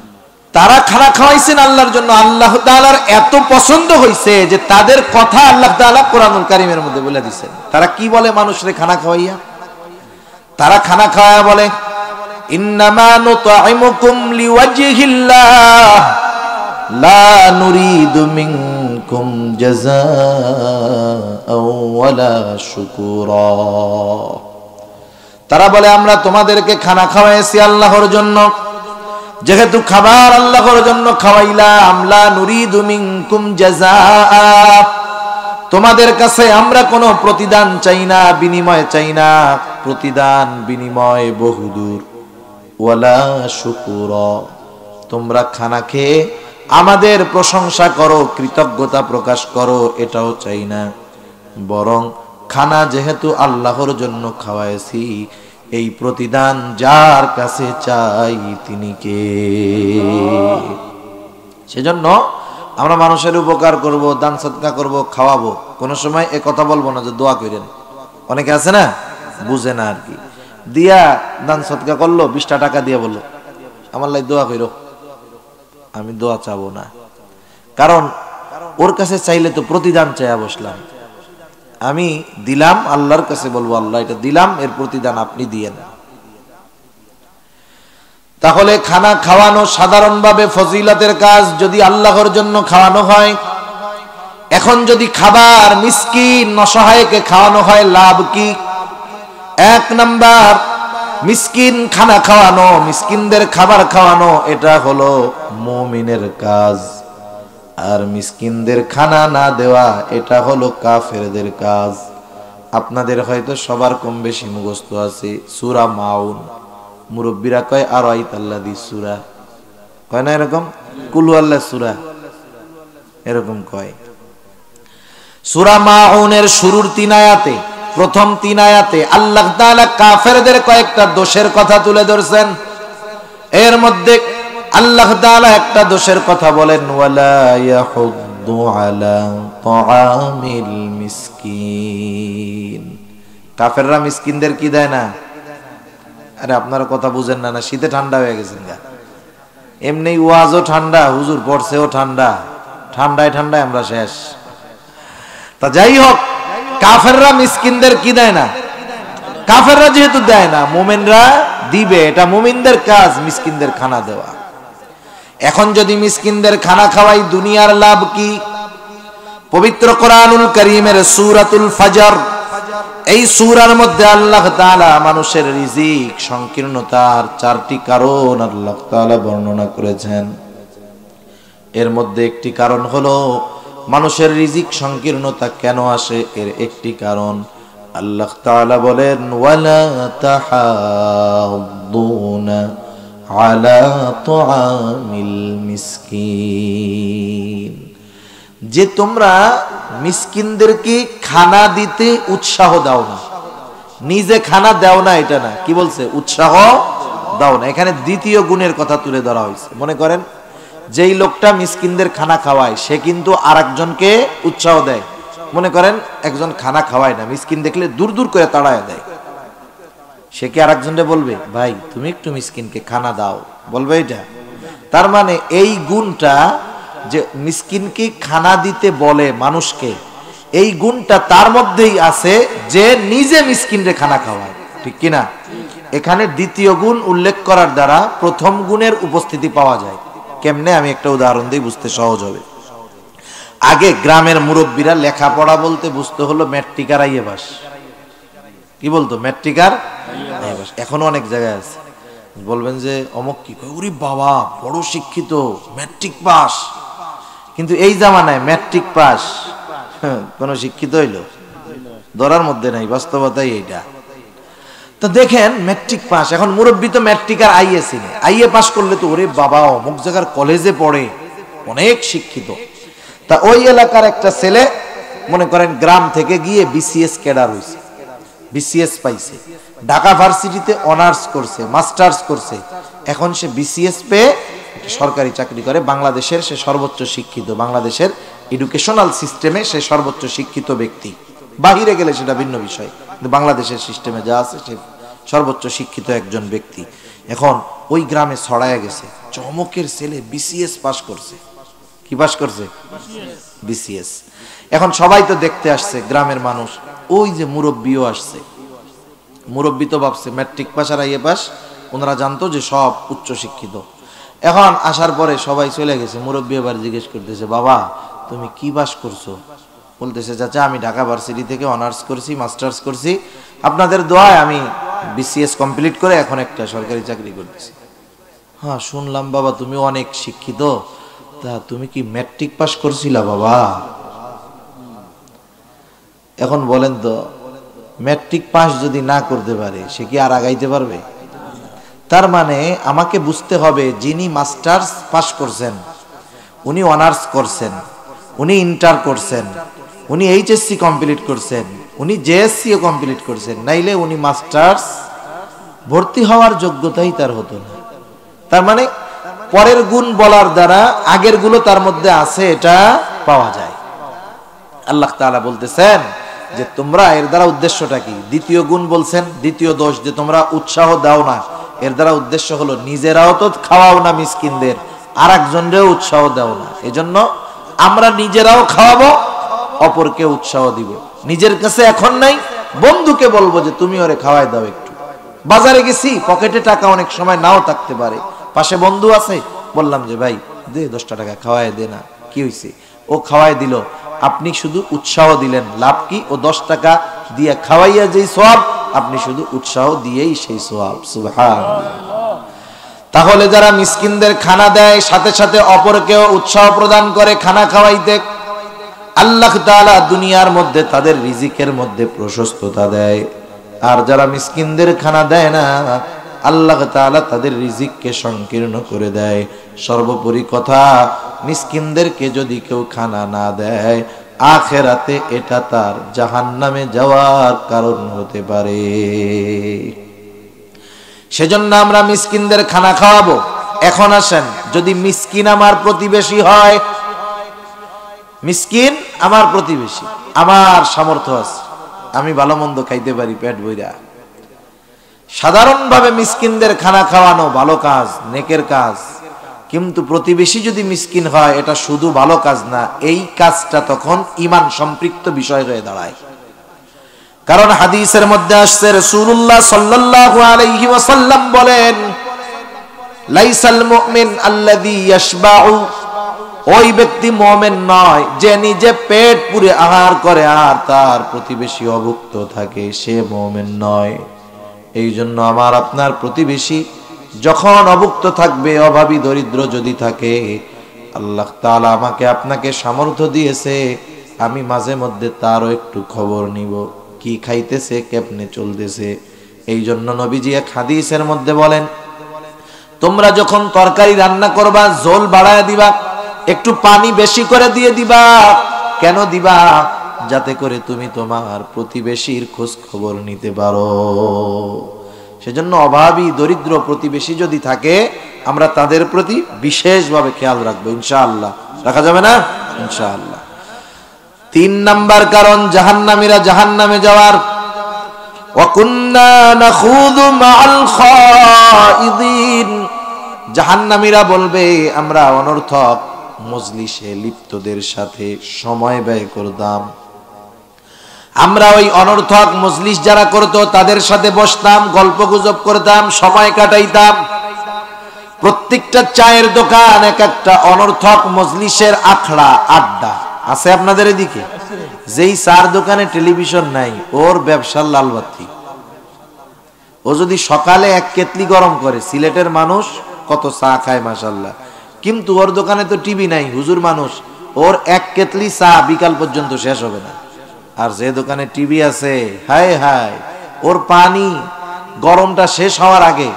তারা খানা খাওয়াইছেন আল্লাহর জন্য। আল্লাহ তাআলার এত পছন্দ হইছে যে তাদের কথা আল্লাহ তাআলা কোরআনুল কারীমের মধ্যে বলে দিয়েছেন। তারা কি বলে মানুষরে খানা খাওয়াইয়া? তারা খানা খাওয়া বলে ইন্নামা নুতঈমুকুম লিওয়াজহিল্লাহ লা নুরিদু মিনকুম জাযাআও ওয়ালা শুকুরা। তারা বলে আমরা তোমাদেরকে খানা খাওয়াইছি আল্লাহর জন্য, যেহেতু খাবার আল্লাহর জন্য খাওয়াইলাম, লা নুরিদু মিনকুম জাযাআ, তোমাদের কাছে আমরা কোনো প্রতিদান চাই না, বিনিময় চাই না। প্রতিদান বিনিময় বহুদূর। ওয়ালা শুকুরা, তোমরা খানা খেয়ে আমাদের প্রশংসা করো, কৃতজ্ঞতা প্রকাশ করো, এটাও চাই না। বরং খানা যেহেতু আল্লাহর জন্য খাওয়াইছি, এই প্রতিদান যার কাছে চাই তিনি কে? সেজন্য আমরা মানুষের উপকার করব, দান সদকা করব, খাওয়াবো, কোনো সময় এ কথা বলবো না যে দোয়া করেন। অনেকে আছে না, বুঝে না আর কি, দিয়া দান সদকা করলো, 20টা টাকা দিয়ে বললো আমার লাই দোয়া কইরো। আমি দোয়া চাবো না, কারণ ওর কাছে চাইলে তো প্রতিদান চাইয়া বসলাম। আমি দিলাম, আল্লাহর কাছে বলবো আল্লাহ এটা দিলাম, এর প্রতিদান আপনি দিয়েন। তাহলে খানা খাওয়ানো সাধারণভাবে ফজিলতের কাজ, যদি আল্লাহর জন্য খাওয়ানো হয়। এখন যদি খাবার মিসকিন অসহায়কে খাওয়ানো হয়, লাভ কি? 1 নাম্বার, মিসকিন খানা খাওয়ানো, মিসকিনদের খাবার খাওয়ানো, এটা হলো মুমিনের কাজ। আর মিসকিনদের খানা না দেওয়া, এটা হলো কাফেরদের কাজ। আপনাদের হয়তো সবার কম বেশি মুখস্থ আছে সূরা মাউন। মুরব্বীরা কয় আর আইতাল্লাদি সূরা, কয় না এরকম? কুল আল্লাহ সূরা এরকম কয়। সূরা মাউনের শুরুর 3 আয়াতে, প্রথম 3 আয়াতে আল্লাহ তাআলা কাফেরদের কয়েকটা দোষের কথা তুলে ধরছেন। এর মধ্যে আল্লাহ তাআলা একটা দোষের কথা বলেন, ওয়ালা ইয়াহুদ্দু আলা তাআমিল মিসকিন। কাফেররা মিসকিনদের কি দেয় না? আরে আপনারা কথা বুঝেন না, না শীতে ঠান্ডা হয়ে গেছেন গা। এমনি ওয়াজও ঠান্ডা, হুজুর পড়ছেও ঠান্ডা, ঠান্ডায় ঠান্ডায় আমরা শেষ। তা যাই হোক, কাফেররা মিসকিনদের কি দেয় না? কাফেররা যেহেতু দেয় না, মুমিনরা দিবে, এটা মুমিনদের কাজ মিসকিনদের খানা দেওয়া। এখন যদি মিসকিনদের খানা খাওয়াই, দুনিয়ার লাভ কি? পবিত্র কোরআনুল কারীমের সূরাতুল ফজর, এই সূরার মধ্যে আল্লাহ তাআলা মানুষের রিজিক সংকীর্ণতার 4টি কারণ আল্লাহ তাআলা বর্ণনা করেছেন। এর মধ্যে একটি কারণ হলো মানুষের রিজিক সংকীর্ণতা কেন আসে, এর একটি কারণ আল্লাহ তাআলা বলেন, ওয়ালা তাহাদ্দুনা আলা তুআমিল মিসকিন, যে তোমরা মিসকিনদেরকে খানা দিতে উৎসাহ দাও না, নিজে খানা দাও না, এটা না, কি বলছে? উৎসাহ দাও না। এখানে দ্বিতীয় গুণের কথা তুলে ধরা হয়েছে। মনে করেন যেই লোকটা মিসকিনদের খানা খাওয়ায়, সে কিন্তু আরেকজনকে উৎসাহ দেয়। মনে করেন একজন খানা খাওয়ায় না, মিসকিন দেখলে দূর দূর করে তাড়ায় দেয়, সে কি আরেকজনকে বলবে ভাই তুমি একটু মিসকিনকে খানা দাও? বলবে এটা? তার মানে এই গুণটা যে মিসকিনকে খানা দিতে বলে মানুষকে, এই গুণটা তার মধ্যেই আছে যে নিজে মিসকিনরে খানা খাওয়ায়, ঠিক কিনা? এখানে দ্বিতীয় গুণ উল্লেখ করার দ্বারা প্রথম গুণের উপস্থিতি পাওয়া যায়। কেমনে? আমি একটা উদাহরণ দিই, বুঝতে সহজ হবে। আগে গ্রামের মুরব্বীরা লেখাপড়া বলতে বুঝতে হলো ম্যাট্রিকার আইএ পাস। কি বলতো? ম্যাট্রিকার আইএ পাস। এখনো অনেক জায়গায় আছে, বলবেন যে অমুক কি কয়, ওরে বাবা বড় শিক্ষিত, ম্যাট্রিক পাস। কিন্তু এই জামানায় ম্যাট্রিক পাস কোন শিক্ষিত হইল? ধরার মধ্যে নাই, বাস্তবতাই এইটা। তো দেখেন ম্যাট্রিক পাস, এখন মুরব্বী তো ম্যাট্রিক আর আইএ চিনে, আইএ পাস করলে তো ওরে বাবা অমুক জায়গার কলেজে পড়ে, অনেক শিক্ষিত। তা ওই এলাকার একটা ছেলে মনে করেন গ্রাম থেকে গিয়ে বিসিএস ক্যাডার হয়েছে, বিসিএস পাইছে, ঢাকা ভার্সিটিতে অনার্স করছে, মাস্টার্স করছে। এখন সে বিসিএস পেয়ে সরকারি চাকরি করে, বাংলাদেশের সে সর্বোচ্চ শিক্ষিত, বাংলাদেশের এডুকেশনাল সিস্টেমে সে সর্বোচ্চ শিক্ষিত ব্যক্তি। বাহিরে গেলে সেটা ভিন্ন বিষয়, কিন্তু বাংলাদেশের সিস্টেমে যা আছে সে সর্বোচ্চ শিক্ষিত একজন ব্যক্তি। এখন ওই গ্রামে ছড়ায়া গেছে চমকের ছেলে বিসিএস পাস করছে। কি পাস করছে? বিসিএস। এখন সবাই তো দেখতে আসছে গ্রামের মানুষ, ওই যে মুরব্বীও আসছে। মুরব্বী তো ভাবছে ম্যাট্রিক পাস আর আইএ পাস, ওনারা জানতো যে সব উচ্চ শিক্ষিত। এখন আসার পরে সবাই চলে গেছে, মুরব্বী এবার জিজ্ঞেস করতেছে, বাবা তুমি কি পাস করছো? বলতেছে, চাচা আমি ঢাকা ভার্সিটি থেকে অনার্স করছি, মাস্টার্স করছি, আপনাদের দোয়ায় আমি বিসিএস কমপ্লিট করে এখন একটা সরকারি চাকরি করতেছি। হ্যাঁ শুনলাম বাবা তুমি অনেক শিক্ষিত, তা তুমি কি ম্যাট্রিক পাস করছিলা বাবা? এখন বলেন তো, ম্যাট্রিক পাস যদি না করতে পারে সে কি আর আগাইতে পারবে? তার মানে আমাকে বুঝতে হবে, যিনি মাস্টার্স পাস করছেন, উনি অনার্স করছেন, উনি ইন্টার করছেন, উনি এইচএসসি কমপ্লিট করছেন, উনি জেএসসিও কমপ্লিট করছেন, নাইলে উনি মাস্টার্স ভর্তি হওয়ার যোগ্যতাই তার হতো না। তার মানে পরের গুণ বলার দ্বারা আগের গুলো তার মধ্যে আছে এটা পাওয়া যায়। আল্লাহ তাআলা বলতেছেন যে তোমরা এর দ্বারা উদ্দেশ্যটা কি? দ্বিতীয় গুণ বলছেন, দ্বিতীয় দোষ যে তোমরা উৎসাহ দাও না, এর দ্বারা উদ্দেশ্য হলো নিজেরাও তো খাওয়াও না মিসকিনদের, আর একজনরেও উৎসাহ দাও না। এজন্য আমরা নিজেরাও খাওয়াবো, অপরকে উৎসাহ দিব। নিজের কাছে এখন নাই, বন্ধুকে বলবো যে তুমি ওরে খাওয়াই দাও একটু। বাজারে গেছি, পকেটে টাকা অনেক সময় নাও থাকতে পারে, পাশে বন্ধু আছে, বললাম যে ভাই দে 10 টাকা খাওয়াই দে না, কি হয়েছে? ও খাওয়াই দিল, আপনি শুধু উৎসাহ দিলেন, লাভ কি? ও 10 টাকা দিয়ে খাওয়াইয়া যেই সওয়াব, আপনি শুধু উৎসাহ দিয়েই সেই সওয়াব। সুবহানাল্লাহ। তাহলে যারা মিসকিনদের খানা দেয়, সাথে সাথে অপরকেও উৎসাহ প্রদান করে খানা খাওয়াইতে, আল্লাহ তাআলা দুনিয়ার মধ্যে তাদের রিজিকের মধ্যে প্রশস্ততা দেয়। আর যারা মিসকিনদের খানা দেয় না, আল্লাহ তাআলা তাদের রিজিককে সংকীর্ণ করে দেয়। সর্বোপরি কথা, মিসকিনদেরকে যদি কেউ খানা না দেয়, আখিরাতে এটা তার জাহান্নামে যাওয়ার কারণ হতে পারে। সেজন্য আমরা মিসকিনদের খানা খাওয়াবো। এখন আসেন, যদি মিসকিন আমার প্রতিবেশী হয়, মিসকিন আমার প্রতিবেশী, আমার সামর্থ্য আছে, আমি ভালো মন্দ খাইতে পারি পেট ভইরা, সাধারণভাবে মিসকিনদের খানা খাওয়ানো ভালো কাজ, নেকের কাজ। কিন্তু প্রতিবেশী যদি মিসকিন হয়, এটা শুধু ভালো কাজ না, এই কাজটা তখন ঈমান সম্পৃক্ত বিষয় হয়ে দাঁড়ায়। কারণ হাদিসের মধ্যে আসছে, রাসূলুল্লাহ সাল্লাল্লাহু আলাইহি ওয়াসাল্লাম বলেন, লাইসাল মুমিন আল্লাযী ইয়াশবাউ, ওই ব্যক্তি মুমিন নয় যে নিজে পেট পুরে আহার করে আর তার প্রতিবেশী অভুক্ত থাকে, সে মুমিন নয়। এই জন্য আমার আপনার প্রতিবেশী যখন অভুক্ত থাকবে, অভাবী দরিদ্র যদি থাকে, আল্লাহ তাআলা আমাকে আপনাকে সামর্থ্য দিয়েছে, আমি মাঝে মধ্যে তারও একটু খবর নিব, কি খাইতেছে, কেমনে চলতেছে। এই জন্য নবীজি এক হাদিসের মধ্যে বলেন, তোমরা যখন তরকারি রান্না করবা, ঝোল বাড়ায় দিবা, একটু পানি বেশি করে দিয়ে দিবা। কেন দিবা? যাতে করে তুমি তোমার প্রতিবেশীর খোঁজ খবর নিতে পারো। সেজন্য অভাবী দরিদ্র প্রতিবেশী যদি থাকে, আমরা তাদের প্রতি বিশেষভাবে খেয়াল রাখবো, ইনশাআল্লাহ। রাখা যাবে না? ইনশাআল্লাহ। 3 নাম্বার কারণ জাহান্নামীরা জাহান্নামে যাওয়ার, ওয়া কুন্না নাখুযু মাআল খাইদিন, জাহান্নামীরা বলবে আমরা অনর্থক মজলিসে লিপ্তদের সাথে সময় ব্যয় করতাম, আমরা ওই অনর্থক মজলিস যারা করতো তাদের সাথে বসতাম, গল্প গুজব করতাম, সময় কাটাইতাম। প্রত্যেকটা চায়ের দোকান এক একটা অনর্থক মজলিসের আখড়া, আড্ডা আছে আপনাদের এদিকে? যেই চার দোকানে টেলিভিশন নাই, ওর ব্যবসার লালবাতি। ও যদি সকালে 1 কেতলি গরম করে, সিলেটের মানুষ কত চা খায় মাশাআল্লাহ, কিন্তু ওর দোকানে তো টিভি নাই, হুজুর মানুষ, ওর 1 কেতলি চা বিকাল পর্যন্ত শেষ হবে না। আর যে দোকানে টিভি আছে, হায় হায়, ওর পানি গরমটা শেষ হওয়ার আগে,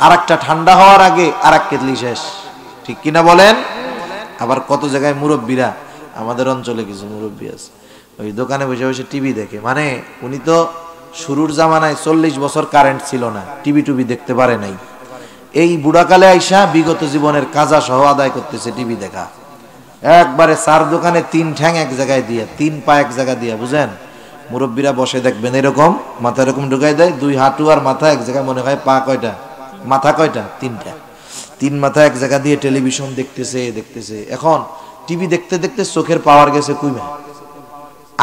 আর একটা ঠান্ডা হওয়ার আগে আর 1 কেতলি শেষ। ঠিক কিনা বলেন? আবার কত জায়গায় মুরব্বীরা, আমাদের অঞ্চলে কিছু মুরব্বী আছে, ওই দোকানে বসে বসে টিভি দেখে। মানে উনি তো শুরুর জামানায় 40 বছর কারেন্ট ছিল না, টিভি টুভি দেখতে পারে নাই, এই বুড়াকালে আইসা বিগত জীবনের কাজা সহ আদায় করতেছে টিভি দেখা। একবারে 4 দোকানে 3 ঠ্যাং এক জায়গায় দিয়ে, 3 পা এক জায়গায় দিয়ে, বুঝেন? মুরব্বীরা বসে দেখবেন এরকম, মাথা এরকম ঢুকাই দেয়, 2 হাঁটু আর মাথা এক জায়গায়, মনে হয় পা কয়টা, মাথা কয়টা, 3টা, 3 মাথা এক জায়গা দিয়ে টেলিভিশন দেখতেছে। এখন টিভি দেখতে দেখতে চোখের পাওয়ার গেছে কইমা,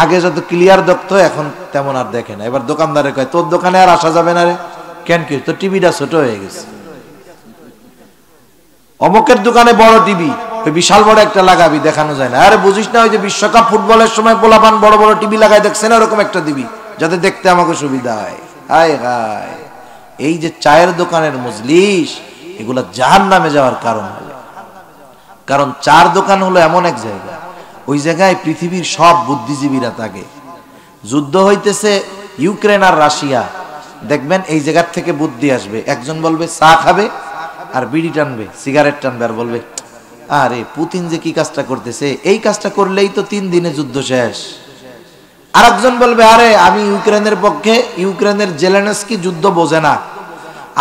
আগে যত ক্লিয়ার দেখতো এখন তেমন আর দেখে না। এবার দোকানদারে কয়, তোর দোকানে আর আসা যাবে না রে। কেন? কি, তোর টিভিটা ছোট হয়ে গেছে। অমুকের দোকানে বড় টিভি, ওই বিশাল বড় একটা লাগাবি, দেখানো যায় না। আরে বুঝিস না, ওই যে বিশ্বকাপ ফুটবলের সময় পোলাপান বড় বড় টিভি লাগাই দেখছে না, ওরকম একটা দিবি যাতে দেখতে আমাকে সুবিধা হয়। হায় হায়, এই যে চায়ের দোকানের মজলিস, এগুলা জাহান্নামে যাওয়ার কারণ হবে। কারণ চার দোকান হলো এমন এক জায়গা, ওই জায়গায় পৃথিবীর সব বুদ্ধিজীবীরা থাকে। যুদ্ধ হইতেছে ইউক্রেন আর রাশিয়া, দেখবেন এই জায়গার থেকে বুদ্ধি আসবে, একজন বলবে চা খাবে আর বিড়ি টানবে, সিগারেট টানবে, আর বলবে আরে পুতিন যে কি কাজটা করতেছে, এই কাজটা করলেই তো 3 দিনে যুদ্ধ শেষ। আরেকজন বলবে আরে আমি ইউক্রেনের পক্ষে, ইউক্রেনের জেলেনস্কি যুদ্ধ বোঝে না,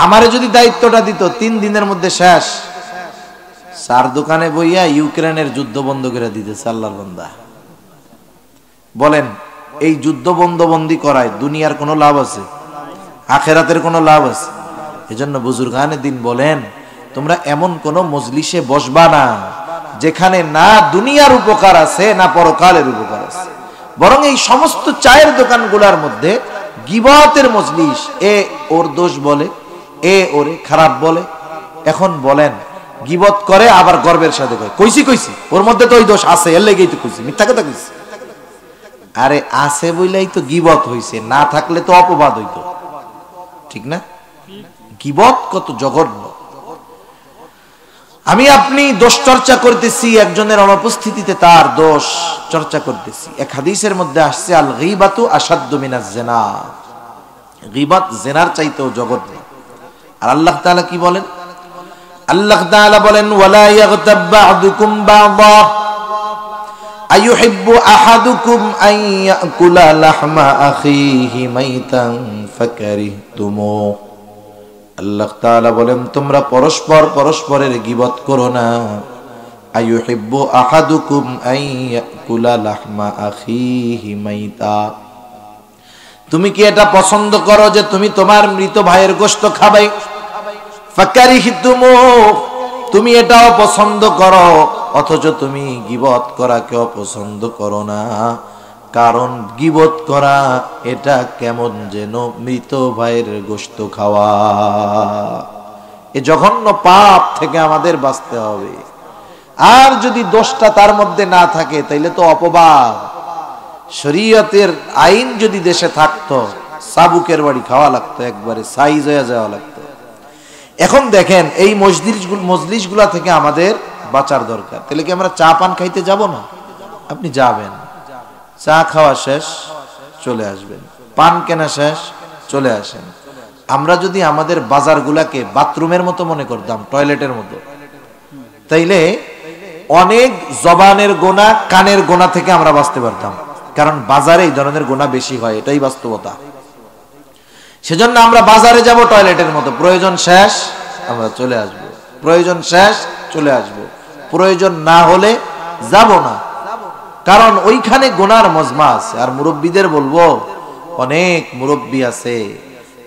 আমারে যদি দায়িত্বটা দিত 3 দিনের মধ্যে শেষ। চার দোকানে বইয়া ইউক্রেনের যুদ্ধ বন্ধ করে দিতেছে আল্লাহর বান্দা। বলেন এই যুদ্ধ বন্ধবন্দি করায় দুনিয়ার কোনো লাভ আছে? আখেরাতের কোনো লাভ আছে? এজন্য বুজুর্গানে দিন বলেন, তোমরা এমন কোন মজলিসে বসবা না যেখানে না দুনিয়ার উপকার আছে না পরকালের উপকার আছে। বরং এই সমস্ত চায়ের দোকানগুলোর মধ্যে গিবতের মজলিস, এ ওর দোষ বলে, এ ওরে খারাপ বলে। এখন বলেন গিবত করে আবার গর্বের সাথে কয় কইছি কইছি, ওর মধ্যে তো ওই দোষ আছে, এর লেগেই তো কইছি, মিথ্যা কথা কইছি। আরে আছে বইলাই তো গিবত হইছে, না থাকলে তো অপবাদ হইতো, ঠিক না? গিবত কত জঘন্য। আমি আপনি দোষ চর্চা করতেছি, একজনের অনুপস্থিতিতে তার দোষ চর্চা করতেছি। এক হাদিসের মধ্যে আসছে আল গীবাতু আশাদ্দু মিনাজ জিনা, গীবত জিনার চাইতেও জঘন্য। আর আল্লাহ তাআলা কি বলেন? আল্লাহ তাআলা বলেন ওয়ালা ইয়াগতাব বা'দুকুম বা'দা আইয়ুহিব্বু আহাদুকুম আন ইয়াকুলা লাহমা আখিহি মাইতান ফাকারিহতুমু। আল্লাহ তাআলা বলেন তোমরা পরস্পর পরস্পরের গীবত করো না। আইয়ুহিব্বু আহাদুকুম আন ইয়াকুলা লাহমা আখিহি মাইতা, তুমি কি এটা পছন্দ করো যে তুমি তোমার মৃত ভাইয়ের গোশত খাবে? ফাকারিহতুমু, তুমি এটাও পছন্দ করো, অথচ তুমি গীবত করাকে অপছন্দ করো না। কারণ গীবত করা এটা কেমন যেন মৃত ভাইয়ের গোশত খাওয়া। এ জঘন্য পাপ থেকে আমাদের বাঁচতে হবে। আর যদি দোষটা তার মধ্যে না থাকে তাইলে তো অপবাদ। শরীয়তের আইন যদি দেশে থাকতো, সাবুকের বাড়ি খাওয়া লাগতো, একবারে সাইজ হয়ে যাওয়া লাগতো। এখন দেখেন এই মজলিসগুলা থেকে আমাদের বাঁচার দরকার। তাহলে কি আমরা চা পান খাইতে যাব না? আপনি যাবেন, চা খাওয়া শেষ চলে আসবেন, পান কেনা শেষ চলে আসেন। আমরা যদি আমাদের বাজারগুলাকে বাথরুমের মতো মনে করতাম, টয়লেটের মতো, তাইলে অনেক জবানের গোনা, কানের গোনা থেকে আমরা বাঁচতে পারতাম। কারণ বাজারে এই ধরনের গোনা বেশি হয়, এটাই বাস্তবতা। সেজন্য আমরা বাজারে যাব টয়লেটের মতো, প্রয়োজন শেষ আমরা চলে আসব, প্রয়োজন শেষ চলে আসব, প্রয়োজন না হলে যাব না। কারণ ওইখানে গুনার মজমা আছে। আর মুরব্বীদের বলবো, অনেক মুরব্বী আছে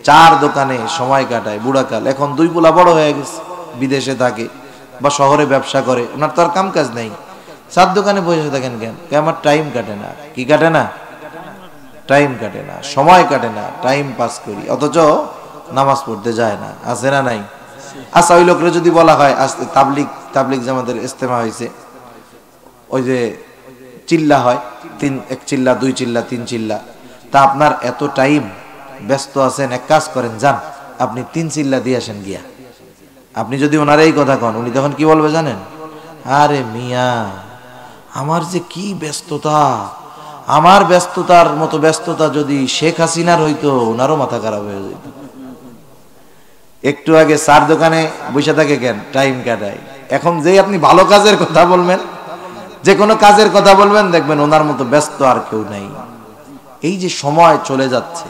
চার দোকানে সময় কাটায় বুড়াকাল। এখন 2 পোলা বড় হয়ে গেছে, বিদেশে থাকে বা শহরে ব্যবসা করে, ওনার তো আর কাম কাজ নাই, চার দোকানে বসে থাকেন কেন? আমার টাইম কাটে না। কি কাটে না? টাইম কাটে না, সময় কাটে না, টাইম পাস করি, অথচ নামাজ পড়তে যায় না। আছে না নাই? আচ্ছা, ওই লোকরা যদি বলা হয় আজকে তাবলিগ জামাতের ইজতেমা হয়েছে, ওই যে চিল্লা হয়, 1 চিল্লা 2 চিল্লা 3 চিল্লা, তা আপনার এত টাইম ব্যস্ত আছেন, এক কাজ করেন, যান আপনি 3 চিল্লা দিয়ে আসেন গিয়া। আপনি যদি ওনার এই কথা কন, উনি তখন কি বলবে জানেন? আরে মিয়া, আমার যে কি ব্যস্ততা, আমার ব্যস্ততার মতো ব্যস্ততা যদি শেখ হাসিনার হইতো, ওনারও মাথা খারাপ হয়ে যেত। একটু আগে চার দোকানে বসে থাকে কেন? টাইম কাটায়। এখন যেই আপনি ভালো কাজের কথা বলবেন, যে কোনো কাজের কথা বলবেন, দেখবেন ওনার মতো ব্যস্ত আর কেউ নাই। এই যে সময় চলে যাচ্ছে,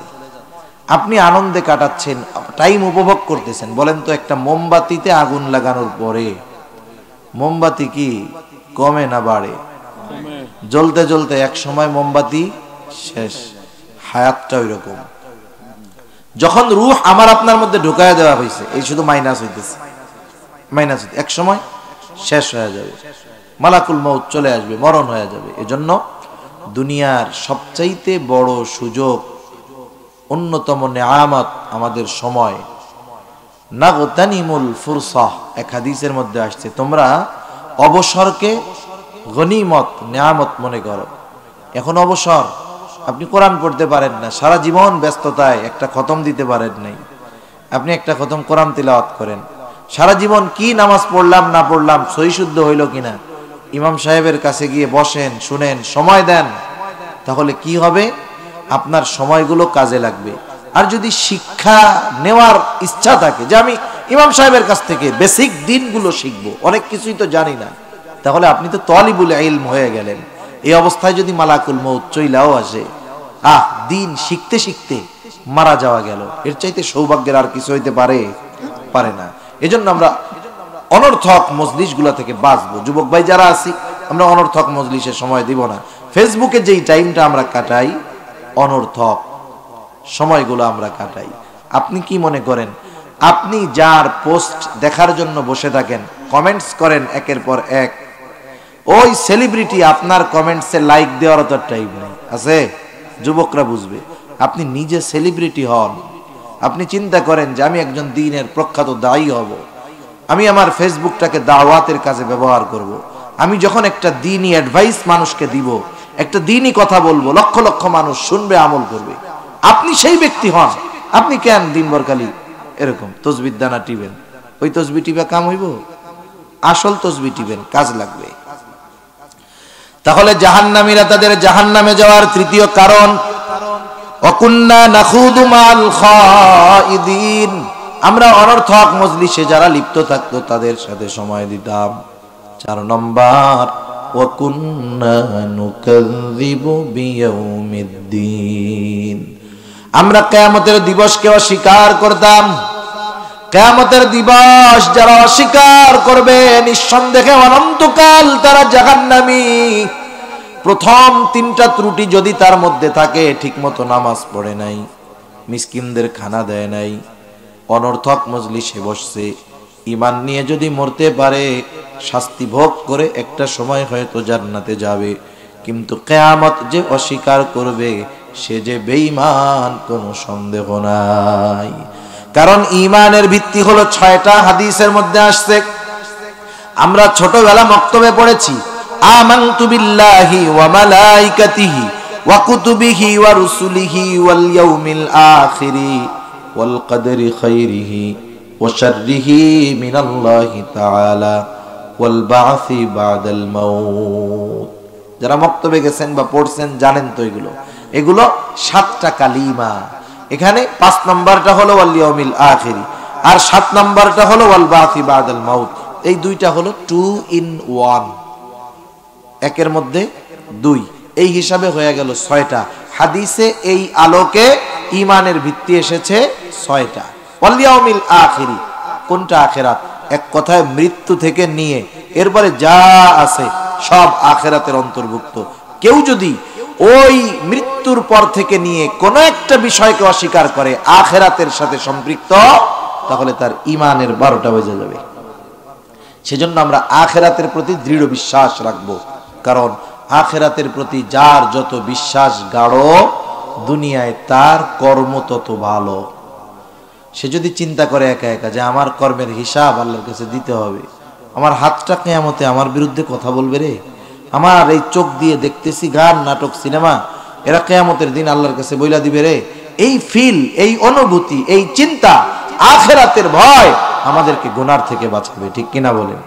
আপনি আনন্দে কাটাচ্ছেন, টাইম উপভোগ করতেছেন। বলেন তো, একটা মোমবাতিতে আগুন লাগানোর পরে মোমবাতি কি কমে না বাড়ে? জ্বলতে জ্বলতে এক সময় মোমবাতি শেষ। হায়াতটা ওই রকম। যখন রূহ আমার আপনার মধ্যে ঢুকায় দেওয়া হয়েছে, এই শুধু মাইনাস হইতেছে, মাইনাস হইতে এক সময় শেষ হয়ে যাবে, মালাকুল মউত চলে আসবে, মরণ হয়ে যাবে। এজন্য দুনিয়ার সবচাইতে বড় সুযোগ, অন্যতম নেয়ামত আমাদের সময়। নাগতানিমুল ফুরসাহ, এক হাদিসের মধ্যে আসছে, তোমরা অবসরকে গনিমত, নেয়ামত মনে করো। এখন অবসর, আপনি কোরআন পড়তে পারেন না, সারা জীবন ব্যস্ততায় একটা খতম দিতে পারেন নাই, আপনি একটা খতম কোরআন তিলাওয়াত করেন, সারা জীবন কি নামাজ পড়লাম না পড়লাম, সহি শুদ্ধ হইল কিনা, ইমাম সাহেবের কাছে গিয়ে বসেন, শুনেন, সময় দেন, তাহলে কি হবে? আপনার সময়গুলো কাজে লাগবে। আর যদি শিক্ষা নেওয়ার ইচ্ছা থাকে যে আমি ইমাম সাহেবের কাছ থেকে বেসিক দিনগুলো শিখবো, অনেক কিছুই তো জানি না, তাহলে আপনি তো তালিবুল ইলম হয়ে গেলেন। এই অবস্থায় যদি মালাকুল মউত চইলাও আসে, দিন শিখতে শিখতে মারা যাওয়া গেল, এর চাইতে সৌভাগ্যের আর কিছু হইতে পারে না। এজন্য আমরা অনর্থক মজলিসগুলা থেকে বাঁচবো। যুবক ভাই যারা আছি, আমরা অনর্থক মজলিসে সময় দিব না। ফেসবুকে যেই টাইমটা আমরা কাটাই, অনর্থক সময়গুলো আমরা কাটাই। আপনি কি মনে করেন, আপনি যার পোস্ট দেখার জন্য বসে থাকেন, কমেন্টস করেন একের পর এক, ওই সেলিব্রিটি আপনার কমেন্টসে লাইক দেওয়ার তো টাইম নেই আছে? যুবকরা বুঝবে। আপনি নিজে সেলিব্রিটি হন, আপনি চিন্তা করেন যে আমি একজন দ্বীনের প্রখ্যাত দায়ী হব, আমি আমার ফেসবুকটাকে দাওয়াতের কাজে ব্যবহার করব। আমি যখন একটা দ্বীনি অ্যাডভাইস মানুষকে দিব, একটা দ্বীনি কথা বলবো, লক্ষ লক্ষ মানুষ শুনবে, আমল করবে। আপনি সেই ব্যক্তি হন। আপনি কেন দিনভর খালি এরকম তসবিহ দানা টিবেন? ওই তসবিহ টিপা কাম হইব? আসল তসবিহ টিবেন, কাজ লাগবে। তাহলে জাহান্নামীরা তাদের জাহান্নামে যাওয়ার তৃতীয় কারণ, ওয়াকুন্না নাখুদু মাল খাইদিন, আমরা অনর্থক মজলিসে যারা লিপ্ত থাকতো তাদের সাথে সময় দিতাম। 4 নম্বর, ওয়াকুন্না নুকাযযিবু বিয়াউমিদ্দিন, আমরা কিয়ামতের দিবসকে অস্বীকার করতাম। কিয়ামতের দিবস যারা অস্বীকার করবে, নিঃসন্দেহে অনন্তকাল তারা জাহান্নামী। প্রথম 3টা ত্রুটি যদি তার মধ্যে থাকে, ঠিকমতো নামাজ পড়ে নাই, মিসকিনদের খানা দেয় নাই, অনর্থক মজলিসে বসছে, ঈমান নিয়ে যদি মরতে পারে, শাস্তি ভোগ করে একটা সময় হয়তো জান্নাতে যাবে। কিন্তু কিয়ামত যে অস্বীকার করবে, সে যে বেঈমান, কোনো সন্দেহ নাই। কারণ ঈমানের ভিত্তি হলো 6টা, হাদিসের মধ্যে আসছে। আমরা ছোটবেলা মক্তবে পড়েছি, আমানতু বিল্লাহি ওয়া মালাইকাতিহি ওয়া কুতুবিহি ওয়া রুসুলিহি ওয়াল ইয়াউমিল আখিরি ওয়াল কদরি খাইরিহি ওয়া শাররিহি মিনাল্লাহি তাআলা ওয়াল বা'সি বা'দাল মাউত। যারা মক্তবে গেছেন বা পড়ছেন জানেন তো এগুলো 7টা কালিমা। এখানে 5 নম্বরটা হলো ওয়াল ইয়াউমিল আখিরি, আর 7 নম্বরটা হলো ওয়াল বা'সি বা'দাল মাউত। এই 2টা হলো 2 in 1, একের মধ্যে 2, এই হিসাবে হয়ে গেল 6টা। হাদিসে এই আলোকে ঈমানের ভিত্তি এসেছে 6টা। ওয়াল ইয়াউমিল আখিরি, কোনটা? আখিরাত। এক কথায় মৃত্যু থেকে নিয়ে এরপরে যা আছে সব আখিরাতের অন্তর্ভুক্ত। কেউ যদি ওই মৃত্যুর পর থেকে নিয়ে কোনো একটা বিষয়কে অস্বীকার করে, আখিরাতের সাথে সম্পৃক্ত, তাহলে তার ঈমানের 12টা বেজে যাবে। সেজন্য আমরা আখিরাতের প্রতি দৃঢ় বিশ্বাস রাখবো। কারণ আখিরাতের প্রতি যার যত বিশ্বাস গাঢ়, দুনিয়ায় তার কর্ম তত ভালো। সে যদি চিন্তা করে একা একা যে আমার কর্মের হিসাব আল্লাহর কাছে দিতে হবে, আমার হাতটা কিয়ামতে আমার বিরুদ্ধে কথা বলবে রে, আমার এই চোখ দিয়ে দেখতেছি গান, নাটক, সিনেমা, এরা কিয়ামতের দিন আল্লাহর কাছে বইলা দিবে রে, এই ফিল, এই অনুভূতি, এই চিন্তা, আখিরাতের ভয় আমাদেরকে গুনার থেকে বাঁচাবে। ঠিক কিনা বলেন?